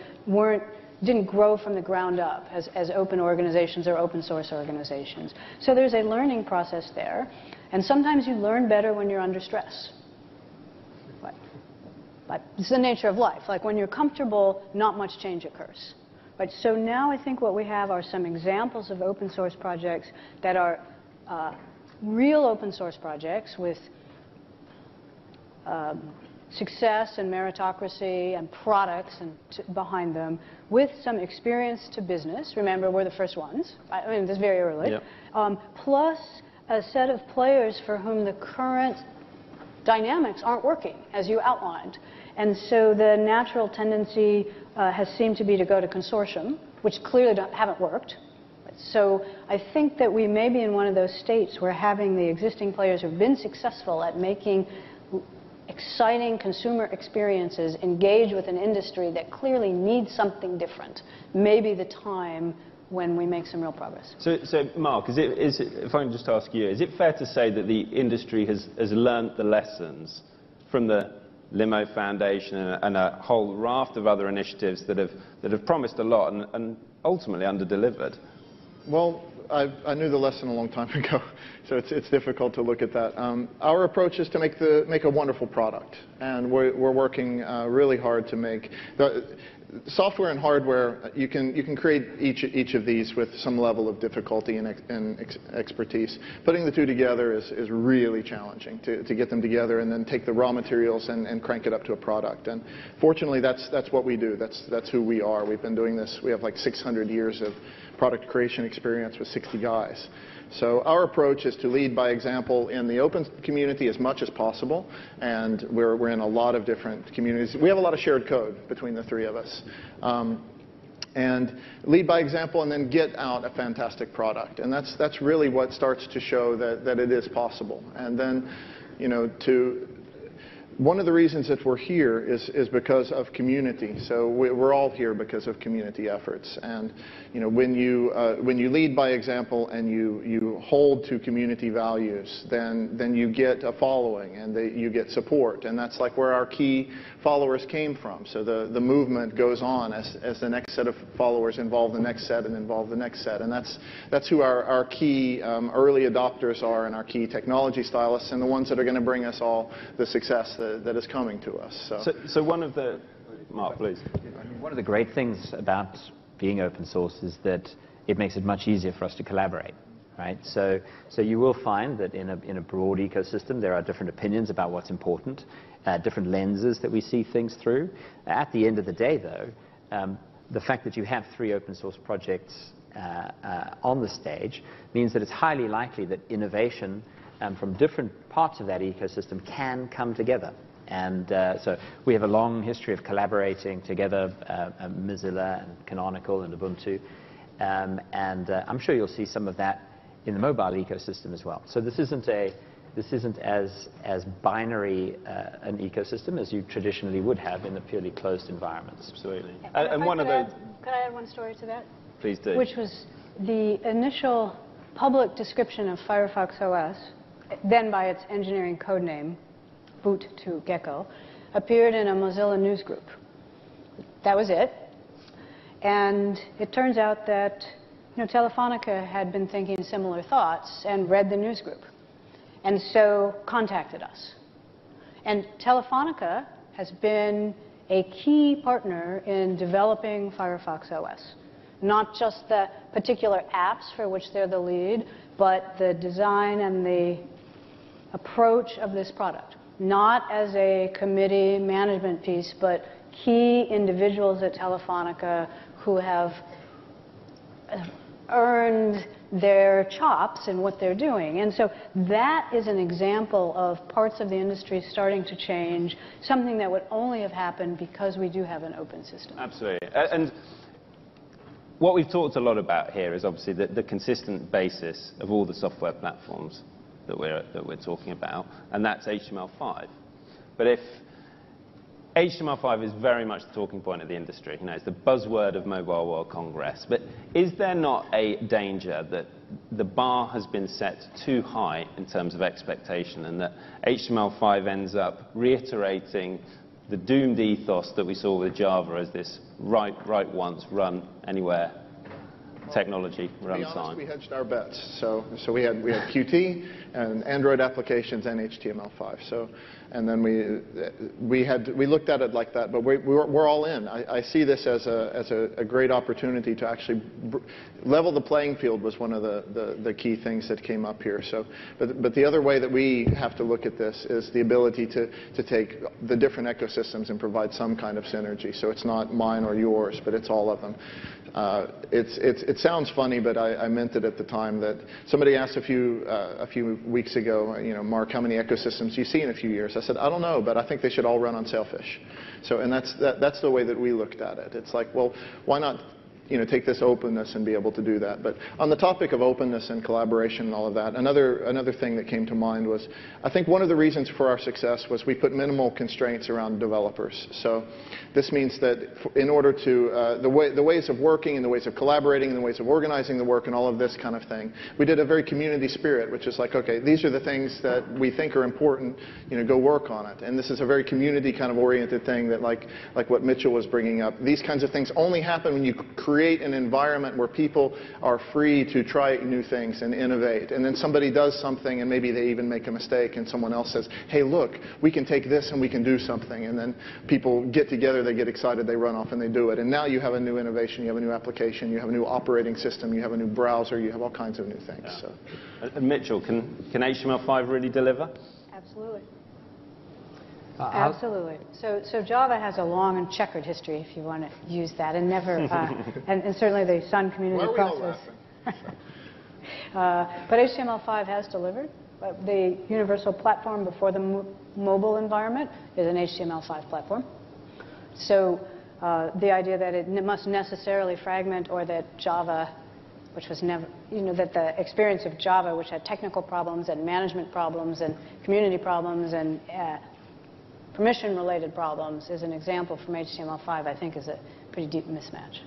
didn't grow from the ground up as open organizations or open source organizations. So there's a learning process there, and sometimes you learn better when you're under stress. But it's the nature of life. Like when you're comfortable, not much change occurs. Right, so now I think what we have are some examples of open source projects that are real open source projects with success and meritocracy and products behind them, with some experience to business. Remember, we're the first ones. I mean, this is very early. Yep. Plus a set of players for whom the current dynamics aren't working, as you outlined. And so the natural tendency has seemed to be to go to consortium, which clearly haven't worked. So I think that we may be in one of those states where having the existing players who have been successful at making exciting consumer experiences engage with an industry that clearly needs something different may be the time when we make some real progress. So Mark, if I can just ask you, is it fair to say that the industry has learned the lessons from the Limo Foundation and a whole raft of other initiatives that have promised a lot and ultimately underdelivered? Well, I knew the lesson a long time ago, so it's difficult to look at that. Our approach is to make a wonderful product, and we're working really hard to make software and hardware. You can create each of these with some level of difficulty and expertise. Putting the two together is really challenging, to get them together and then take the raw materials and crank it up to a product. And fortunately, that's what we do. That's who we are. We've been doing this. We have like 600 years of product creation experience with 60 guys. So our approach is to lead by example in the open community as much as possible, and we're in a lot of different communities. We have a lot of shared code between the three of us. And lead by example and then get out a fantastic product. And that's really what starts to show that it is possible. And then, you know, one of the reasons that we're here is because of community. So we're all here because of community efforts. And when you lead by example and you hold to community values, then you get a following and you get support. And that's like where our key followers came from. So the movement goes on as the next set of followers involve the next set and involve the next set. And that's who our key early adopters are, and our key technology stylists, and the ones that are going to bring us all the success that is coming to us. So one of the... Mark, please. One of the great things about being open source is that it makes it much easier for us to collaborate, right? So you will find that in a broad ecosystem, there are different opinions about what's important, different lenses that we see things through. At the end of the day, though, the fact that you have 3 open source projects on the stage means that it's highly likely that innovation from different parts of that ecosystem can come together. And so we have a long history of collaborating together, Mozilla and Canonical and Ubuntu, and I'm sure you'll see some of that in the mobile ecosystem as well. So this isn't as binary an ecosystem as you traditionally would have in the purely closed environments. Absolutely. Yeah. And one of the... Could I add one story to that? Please do. Which was the initial public description of Firefox OS, then by its engineering code name, boot to Gecko, appeared in a Mozilla news group. That was it. And it turns out that Telefonica had been thinking similar thoughts and read the news group, and so contacted us. And Telefonica has been a key partner in developing Firefox OS. Not just the particular apps for which they're the lead, but the design and the approach of this product. Not as a committee management piece, but key individuals at Telefonica who have earned their chops in what they're doing. And so that is an example of parts of the industry starting to change, something that would only have happened because we do have an open system. Absolutely. And what we've talked a lot about here is obviously the consistent basis of all the software platforms that we're talking about, and that's HTML5. But if HTML5 is very much the talking point of the industry, it's the buzzword of Mobile World Congress, but is there not a danger that the bar has been set too high in terms of expectation, and that HTML5 ends up reiterating the doomed ethos that we saw with Java as this write once, run anywhere technology runtime? To be honest, we hedged our bets. So we had Qt and Android applications and HTML5. And then we looked at it like that. But we're all in. I see this as a great opportunity to actually level the playing field. Was one of the key things that came up here. But the other way that we have to look at this is the ability to take the different ecosystems and provide some kind of synergy. So it's not mine or yours, but it's all of them. It sounds funny, but I meant it at the time. That somebody asked a few weeks ago, Mark, how many ecosystems do you see in a few years? I said, I don't know, but I think they should all run on Sailfish. And that's the way that we looked at it. It's like, well, why not take this openness and be able to do that? But on the topic of openness and collaboration and all of that, another thing that came to mind was, I think one of the reasons for our success was we put minimal constraints around developers. So this means that in order to, the ways of working and the ways of collaborating and the ways of organizing the work and all of this kind of thing, we did a very community spirit, which is like, okay, these are the things that we think are important, go work on it. And this is a very community kind of oriented thing that like what Mitchell was bringing up. These kinds of things only happen when you create an environment where people are free to try new things and innovate. And then somebody does something and maybe they even make a mistake and someone else says, hey, look, we can take this and we can do something. And then people get together, they get excited, they run off and they do it. And now you have a new innovation, you have a new application, you have a new operating system, you have a new browser, you have all kinds of new things. Yeah. So. And Mitchell, can HTML5 really deliver? Absolutely. Absolutely. So Java has a long and checkered history, if you want to use that, and never, and certainly the Sun community process. But HTML5 has delivered. The universal platform before the mobile environment is an HTML5 platform. So the idea that it must necessarily fragment, or that Java, which was never, that the experience of Java, which had technical problems and management problems and community problems and permission-related problems is an example from HTML5, I think is a pretty deep mismatch.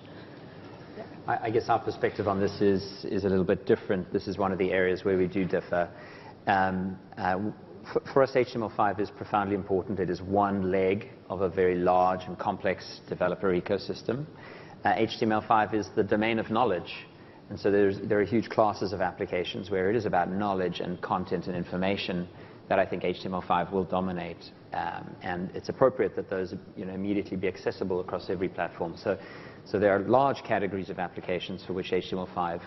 I guess our perspective on this is a little bit different. This is one of the areas where we do differ. For us, HTML5 is profoundly important. It is one leg of a very large and complex developer ecosystem. HTML5 is the domain of knowledge. And so there are huge classes of applications where it is about knowledge and content and information that I think HTML5 will dominate. And it's appropriate that those immediately be accessible across every platform. So there are large categories of applications for which HTML5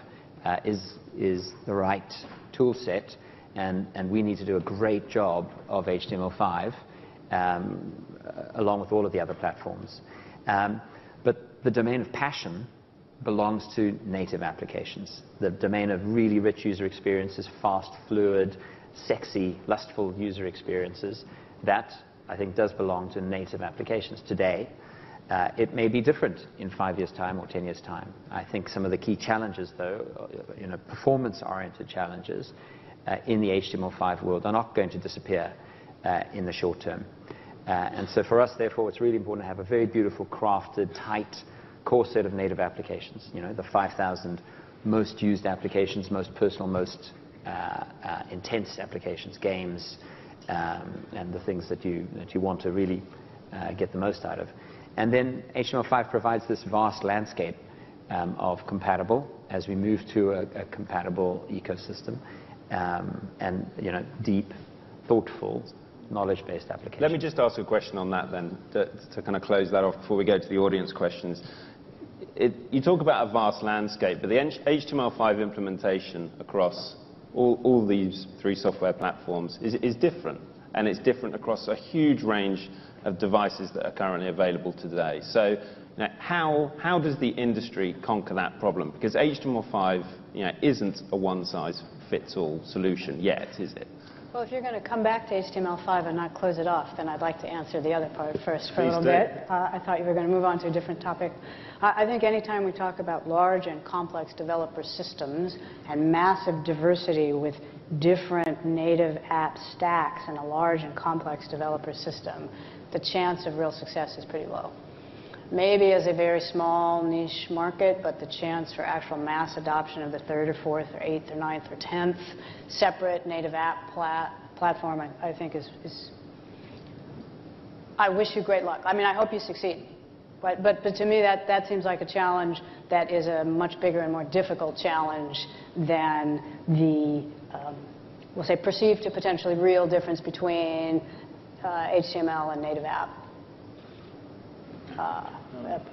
is the right tool set. And we need to do a great job of HTML5 along with all of the other platforms. But the domain of passion belongs to native applications. The domain of really rich user experiences, fast, fluid, sexy, lustful user experiences, that I think does belong to native applications today. It may be different in 5 years' time or 10 years' time. I think some of the key challenges, though, performance-oriented challenges in the HTML5 world are not going to disappear in the short term. And so for us, therefore, it's really important to have a very beautiful, crafted, tight core set of native applications. The 5,000 most used applications, most personal, most intense applications, games, and the things that you want to really get the most out of. And then HTML5 provides this vast landscape of compatible as we move to a compatible ecosystem, and deep, thoughtful, knowledge-based applications. Let me just ask a question on that then, to kind of close that off before we go to the audience questions. You talk about a vast landscape, but the HTML5 implementation across all these three software platforms is different, and it's different across a huge range of devices that are currently available today. So how does the industry conquer that problem? Because HTML5 isn't a one-size-fits-all solution yet, is it? Well, if you're going to come back to HTML5 and not close it off, then I'd like to answer the other part first for a little bit. I thought you were going to move on to a different topic. I think anytime we talk about large and complex developer systems and massive diversity with different native app stacks in a large and complex developer system, the chance of real success is pretty low. Maybe as a very small niche market, but the chance for actual mass adoption of the third or fourth or eighth or ninth or 10th separate native app platform, I think is I wish you great luck. I mean, I hope you succeed. But to me, that seems like a challenge that is a much bigger and more difficult challenge than the, we'll say, perceived to potentially real difference between HTML and native app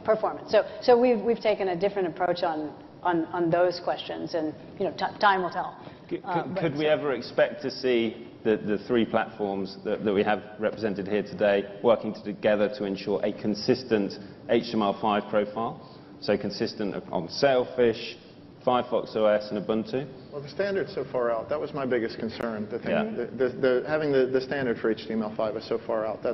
performance. So we've taken a different approach on those questions, and time will tell. Could we ever expect to see the three platforms that we have represented here today working together to ensure a consistent HTML5 profile? So consistent on Sailfish, Firefox OS, and Ubuntu? Well, the standard's so far out. That was my biggest concern. The thing, Yeah. having the standard for HTML5 is so far out.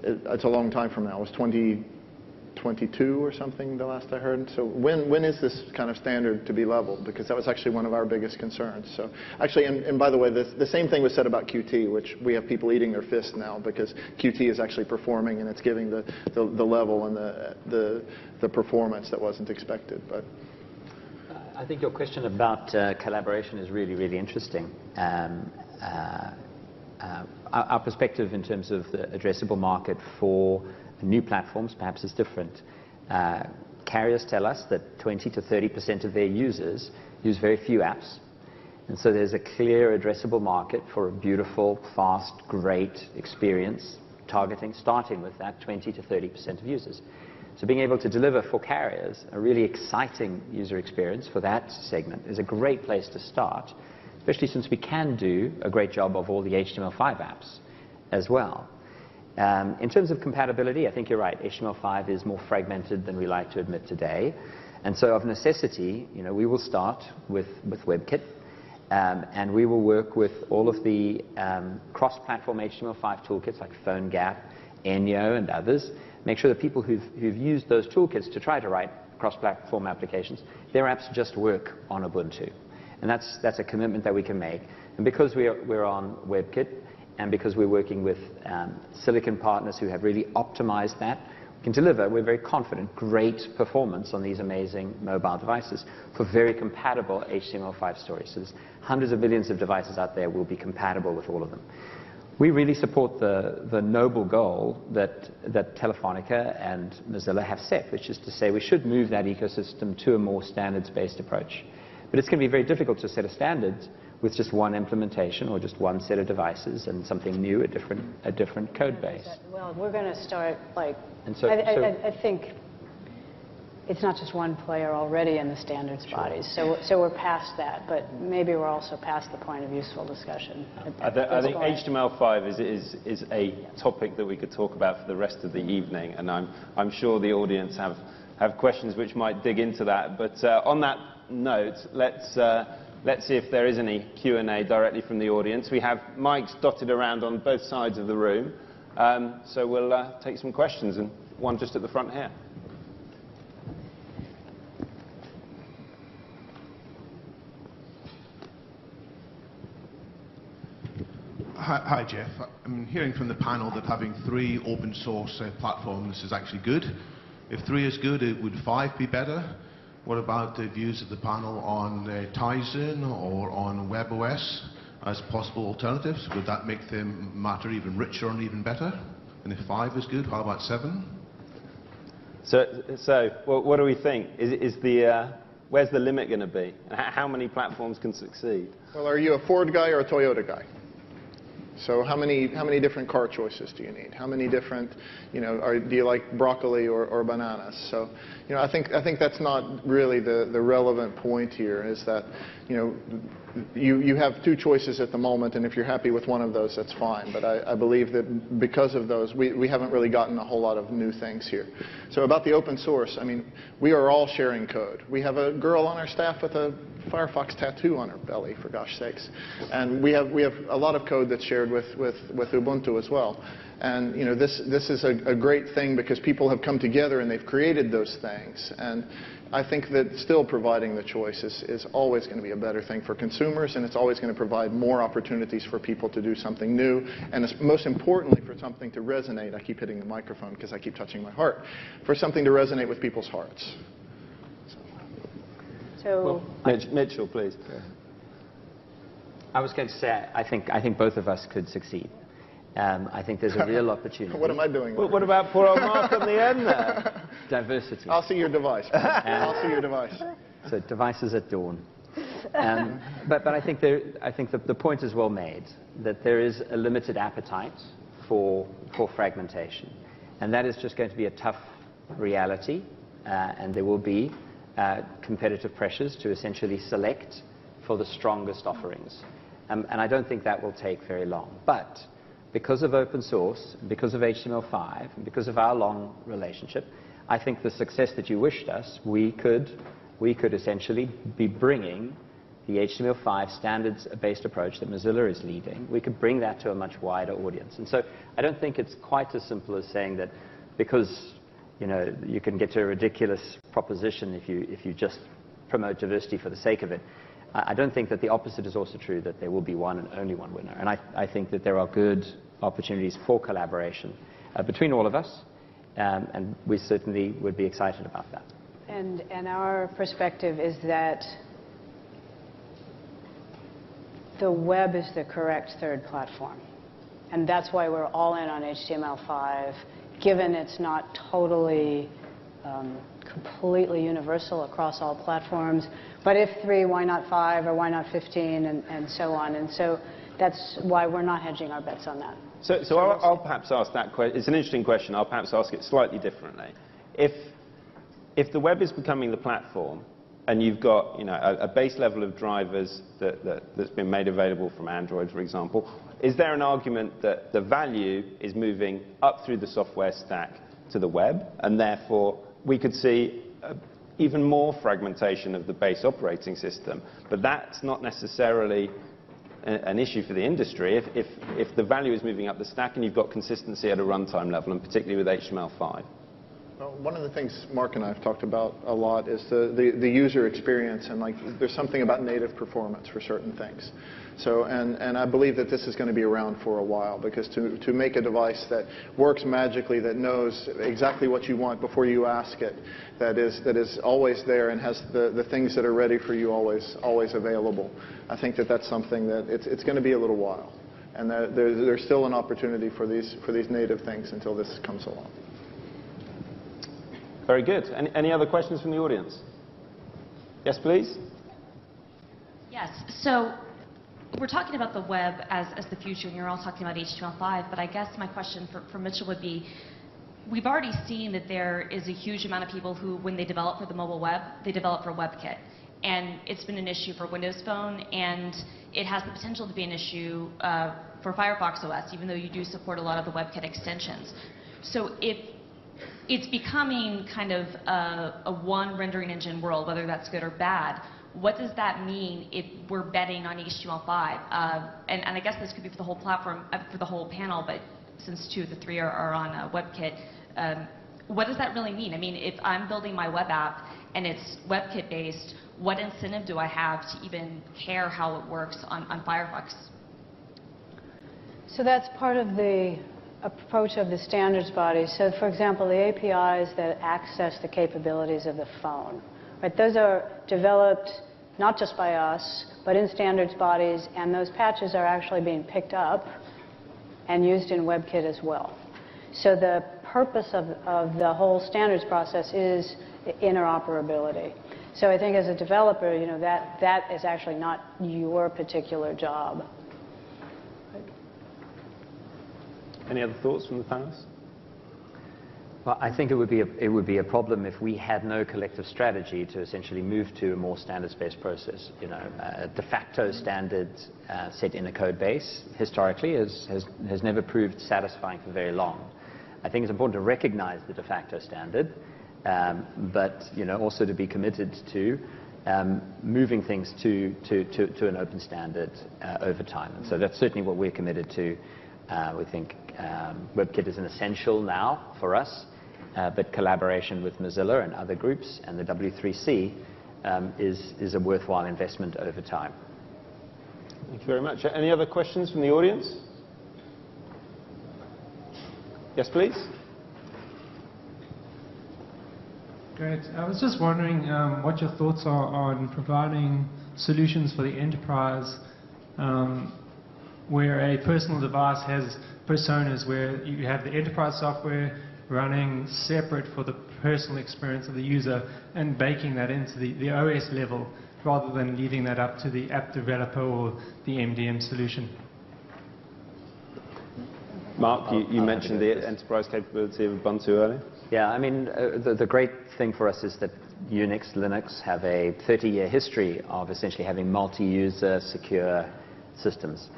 It's a long time from now. It was 2022 or something, the last I heard. So when is this kind of standard to be leveled? Because that was actually one of our biggest concerns. So actually, and by the way, the same thing was said about Qt, which we have people eating their fists now because Qt is actually performing and it's giving the level and the performance that wasn't expected. But I think your question about collaboration is really, really interesting. Our perspective in terms of the addressable market for new platforms perhaps is different. Carriers tell us that 20 to 30% of their users use very few apps. And so there's a clear addressable market for a beautiful, fast, great experience starting with that 20 to 30% of users. So being able to deliver for carriers a really exciting user experience for that segment is a great place to start, especially since we can do a great job of all the HTML5 apps as well. In terms of compatibility, I think you're right. HTML5 is more fragmented than we like to admit today. And so of necessity, we will start with WebKit, and we will work with all of the cross-platform HTML5 toolkits like PhoneGap, Enyo, and others. Make sure that people who've used those toolkits to try to write cross-platform applications, their apps just work on Ubuntu. And that's a commitment that we can make. And because we're on WebKit, and because we're working with silicon partners who have really optimized that, we can deliver, we're very confident, great performance on these amazing mobile devices for very compatible HTML5 stories. So there's hundreds of billions of devices out there will be compatible with all of them. We really support the noble goal that Telefonica and Mozilla have set, which is to say we should move that ecosystem to a more standards-based approach. But it's going to be very difficult to set a standard with just one implementation or just one set of devices and something new, a different code base. Well, we're going to start, like, and so, I think it's not just one player already in the standards bodies, so we're past that, but maybe we're also past the point of useful discussion. I think HTML5 is a topic that we could talk about for the rest of the evening, and I'm sure the audience have questions which might dig into that. But on that note, let's see if there is any Q&A directly from the audience. We have mics dotted around on both sides of the room, so we'll take some questions, and one just at the front here. Hi, Jeff. I'm hearing from the panel that having 3 open source platforms is actually good. If 3 is good, would 5 be better? What about the views of the panel on Tizen or on WebOS as possible alternatives? Would that make the matter even richer and even better? And if 5 is good, how about 7? So what do we think? Where's the limit going to be? How many platforms can succeed? Well, are you a Ford guy or a Toyota guy? So how many different car choices do you need? How many different, do you like broccoli or bananas? So, I think that's not really the relevant point here. Is that, you have 2 choices at the moment, and if you're happy with one of those, that's fine. But I believe that because of those, we haven't really gotten a whole lot of new things here. So about the open source, I mean, we are all sharing code. We have a girl on our staff with a Firefox tattoo on her belly, for gosh sakes. And we have a lot of code that's shared with Ubuntu as well. And this is a great thing because people have come together and they've created those things. And I think that still providing the choice is always going to be a better thing for consumers, and it's always going to provide more opportunities for people to do something new, and it's most importantly for something to resonate. I keep hitting the microphone because I keep touching my heart. For something to resonate with people's hearts. So, Mitchell, please. I was going to say, I think both of us could succeed. I think there's a real opportunity. What am I doing? What about poor old Mark on the end there? Diversity. I'll see your device. I'll see your device. So devices at dawn. But I think the point is well made, that there is a limited appetite for fragmentation. And that is just going to be a tough reality, and there will be competitive pressures to essentially select for the strongest offerings. And I don't think that will take very long. But because of open source, because of HTML5, and because of our long relationship, I think the success that you wished us, we could essentially be bringing the HTML5 standards-based approach that Mozilla is leading. We could bring that to a much wider audience. And so I don't think it's quite as simple as saying that because you can get to a ridiculous proposition if you just promote diversity for the sake of it. I don't think that the opposite is also true, that there will be one and only one winner. And I think that there are good opportunities for collaboration between all of us, and we certainly would be excited about that. And our perspective is that the web is the correct third platform. And that's why we're all in on HTML5, given it's not totally completely universal across all platforms. But if 3, why not 5, or why not 15, and so on. And so that's why we're not hedging our bets on that. So I'll perhaps ask that question. It's an interesting question. I'll perhaps ask it slightly differently. If the web is becoming the platform, and you've got a base level of drivers that's been made available from Android, for example, is there an argument that the value is moving up through the software stack to the web, and therefore we could see even more fragmentation of the base operating system? But that's not necessarily an issue for the industry if the value is moving up the stack and you've got consistency at a runtime level, and particularly with HTML5. Well, one of the things Mark and I have talked about a lot is the user experience, and like there's something about native performance for certain things. So, and I believe that this is going to be around for a while, because to make a device that works magically, that knows exactly what you want before you ask it, that is always there and has the things that are ready for you always available. I think that that's something that it's going to be a little while, and there's still an opportunity for these native things until this comes along. Very good. Any other questions from the audience? Yes, please. Yes. So we're talking about the web as the future, and you're all talking about HTML5, but I guess my question for Mitchell would be, we've already seen that there is a huge amount of people who, when they develop for the mobile web, they develop for WebKit. And it's been an issue for Windows Phone, and it has the potential to be an issue for Firefox OS, even though you do support a lot of the WebKit extensions. So if it's becoming kind of a one rendering engine world, whether that's good or bad, what does that mean if we're betting on HTML5? And I guess this could be for the whole platform, for the whole panel, but since 2 of the 3 are on WebKit, what does that really mean? I mean, if I'm building my web app and it's WebKit based, what incentive do I have to even care how it works on Firefox? So that's part of the approach of the standards body. So, for example, the APIs that access the capabilities of the phone, right? Those are developed not just by us, but in standards bodies, and those patches are actually being picked up and used in WebKit as well. So the purpose of the whole standards process is interoperability. So I think as a developer, you know, that is actually not your particular job. Any other thoughts from the panelists? Well, I think it would be a problem if we had no collective strategy to essentially move to a more standards-based process. You know, de facto standard set in a code base historically has never proved satisfying for very long. I think it's important to recognize the de facto standard, but you know, also to be committed to moving things to an open standard over time. And so that's certainly what we're committed to. We think WebKit is an essential now for us, but collaboration with Mozilla and other groups and the W3C is a worthwhile investment over time. Thank you very much. Any other questions from the audience? Yes, please. Great. I was just wondering what your thoughts are on providing solutions for the enterprise where a personal device has personas, where you have the enterprise software running separate for the personal experience of the user and baking that into the OS level rather than leaving that up to the app developer or the MDM solution. Mark, you mentioned the enterprise capability of Ubuntu earlier. Yeah, I mean, the great thing for us is that Unix, Linux have a 30-year history of essentially having multi-user secure systems.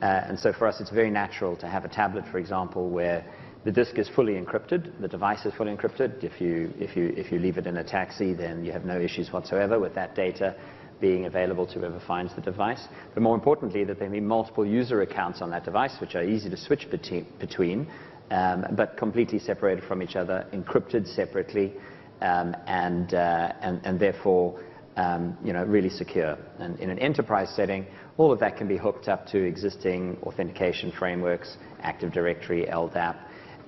And so for us, it's very natural to have a tablet, for example, where the disk is fully encrypted, the device is fully encrypted. If you leave it in a taxi, then you have no issues whatsoever with that data being available to whoever finds the device. But more importantly, that there may be multiple user accounts on that device, which are easy to switch between, but completely separated from each other, encrypted separately, and therefore you know, really secure. And in an enterprise setting, all of that can be hooked up to existing authentication frameworks, Active Directory, LDAP,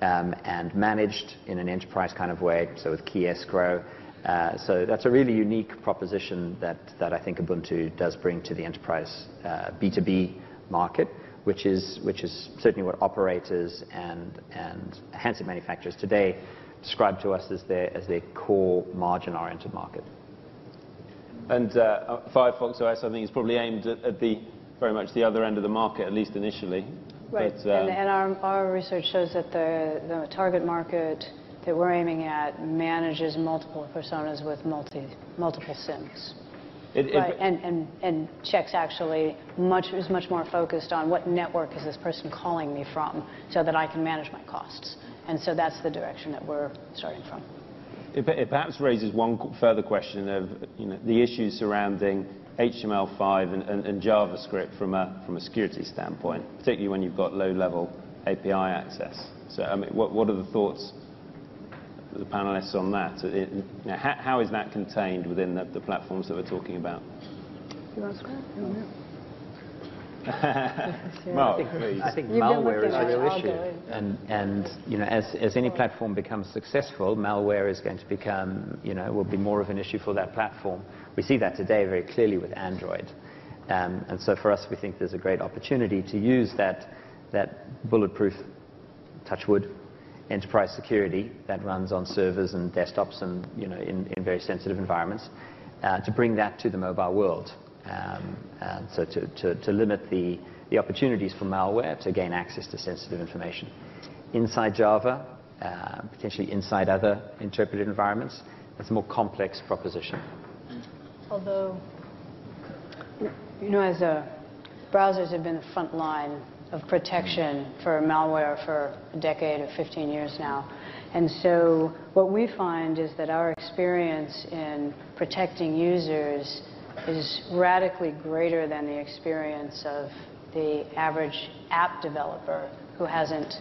and managed in an enterprise kind of way, so with key escrow. So that's a really unique proposition that I think Ubuntu does bring to the enterprise B2B market, which is certainly what operators and handset manufacturers today describe to us as their core margin-oriented market. And Firefox OS, I think, is probably aimed at very much the other end of the market, at least initially. Right, but, and our research shows that the target market that we're aiming at manages multiple personas with multiple SIMs. Right, and checks actually is much more focused on what network is this person calling me from, so that I can manage my costs. And so that's the direction that we're starting from. It perhaps raises one further question of, you know, the issues surrounding HTML5 and JavaScript from a security standpoint, particularly when you've got low-level API access. So, I mean, what are the thoughts the panelists on that. How is that contained within the platforms that we're talking about? You want to start? Mark, I think You've been malware is looking a at it. real I'll issue, go. and as any platform becomes successful, malware is going to become will be more of an issue for that platform. We see that today very clearly with Android, and so for us, we think there's a great opportunity to use that bulletproof, touch wood, enterprise security that runs on servers and desktops and in very sensitive environments, to bring that to the mobile world. And so to limit the opportunities for malware to gain access to sensitive information. Inside Java, potentially inside other interpreted environments, it's a more complex proposition. Although, as browsers have been the front line of protection for malware for a decade or 15 years now. And so what we find is that our experience in protecting users is radically greater than the experience of the average app developer who hasn't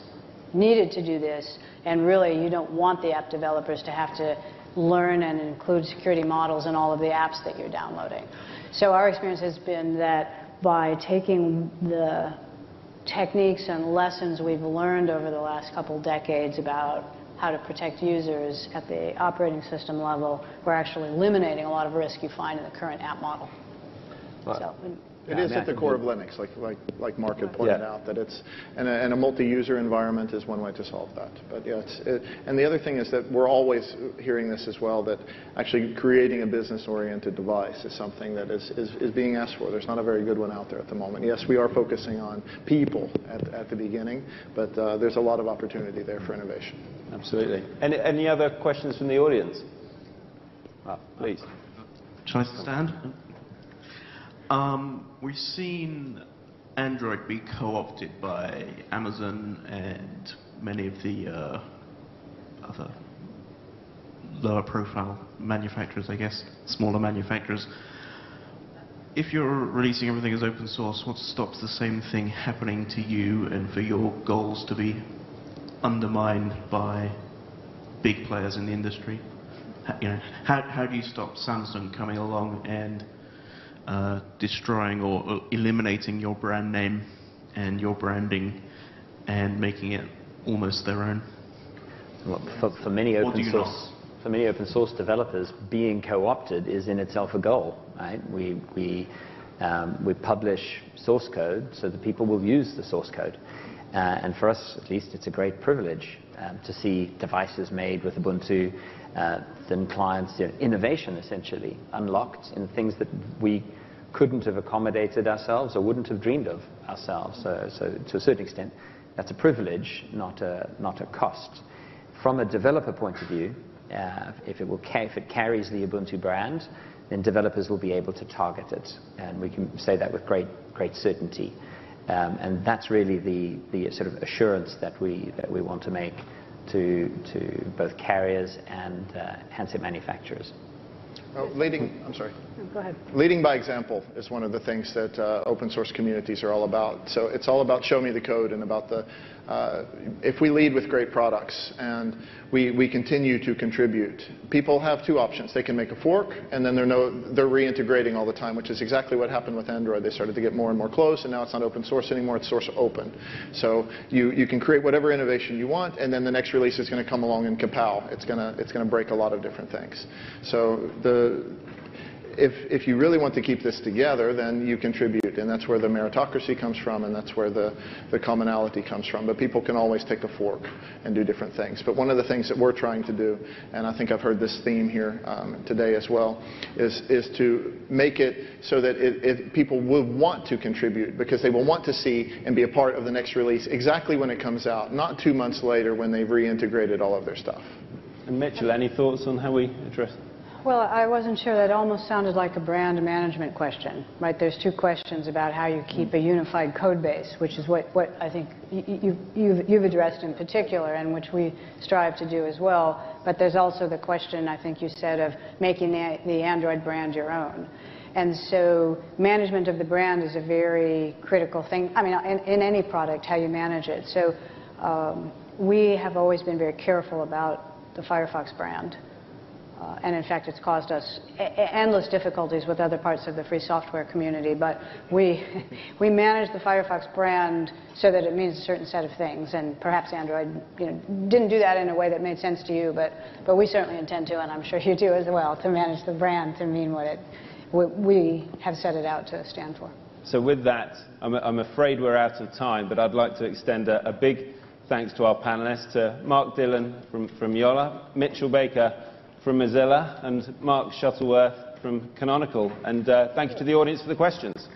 needed to do this. And really, you don't want the app developers to have to learn and include security models in all of the apps that you're downloading. So our experience has been that by taking the techniques and lessons we've learned over the last couple decades about how to protect users at the operating system level, we're actually eliminating a lot of risk you find in the current app model. So, it is at the core of Linux, like Mark had pointed out, that it's, and a multi-user environment is one way to solve that. But yeah, and the other thing is that we're always hearing this as well, that actually creating a business-oriented device is something that is being asked for. There's not a very good one out there at the moment. Yes, we are focusing on people at the beginning, but there's a lot of opportunity there for innovation. Absolutely. Any other questions from the audience? Please. Shall I stand? We've seen Android be co-opted by Amazon and many of the other lower profile manufacturers, I guess, smaller manufacturers. If you're releasing everything as open source, what stops the same thing happening to you and for your goals to be undermined by big players in the industry? How do you stop Samsung coming along and destroying or eliminating your brand name and your branding and making it almost their own? Well, for many open source developers, being co-opted is in itself a goal. Right? We publish source code so that people will use the source code. And for us, at least, it's a great privilege to see devices made with Ubuntu, thin clients, innovation essentially unlocked in things that we couldn't have accommodated ourselves or wouldn't have dreamed of ourselves. So to a certain extent, that's a privilege, not a cost. From a developer point of view, if it carries the Ubuntu brand, then developers will be able to target it, and we can say that with great certainty. And that's really the sort of assurance that we want to make to both carriers and handset manufacturers. I'm sorry. Go ahead. Leading by example is one of the things that open source communities are all about. So it's all about show me the code and about if we lead with great products and we continue to contribute, people have two options. They can make a fork, and then they're reintegrating all the time, which is exactly what happened with Android. They started to get more and more close, and now it's not open source anymore, it's source open. So you can create whatever innovation you want, and then the next release is going to come along and kapow. It's going to break a lot of different things. So if you really want to keep this together, then you contribute, and that's where the meritocracy comes from, and that's where the commonality comes from. But people can always take a fork and do different things. But one of the things that we're trying to do, and I think I've heard this theme here today as well, is to make it so that people will want to contribute, because they will want to see and be a part of the next release exactly when it comes out, not 2 months later when they've reintegrated all of their stuff. And Mitchell, any thoughts on how we address that? Well, I wasn't sure. That almost sounded like a brand management question, right? There's two questions about how you keep a unified code base, which is what I think you've addressed in particular, and which we strive to do as well. But there's also the question, I think you said, of making the Android brand your own. And so management of the brand is a very critical thing. I mean, in any product, how you manage it. So we have always been very careful about the Firefox brand. And in fact, it's caused us endless difficulties with other parts of the free software community. But we manage the Firefox brand so that it means a certain set of things. And perhaps Android didn't do that in a way that made sense to you, but we certainly intend to, and I'm sure you do as well, to manage the brand to mean what we have set it out to stand for. So with that, I'm afraid we're out of time, but I'd like to extend a big thanks to our panelists, to Mark Dillon from Jolla, Mitchell Baker from Mozilla, and Mark Shuttleworth from Canonical. And thank you to the audience for the questions.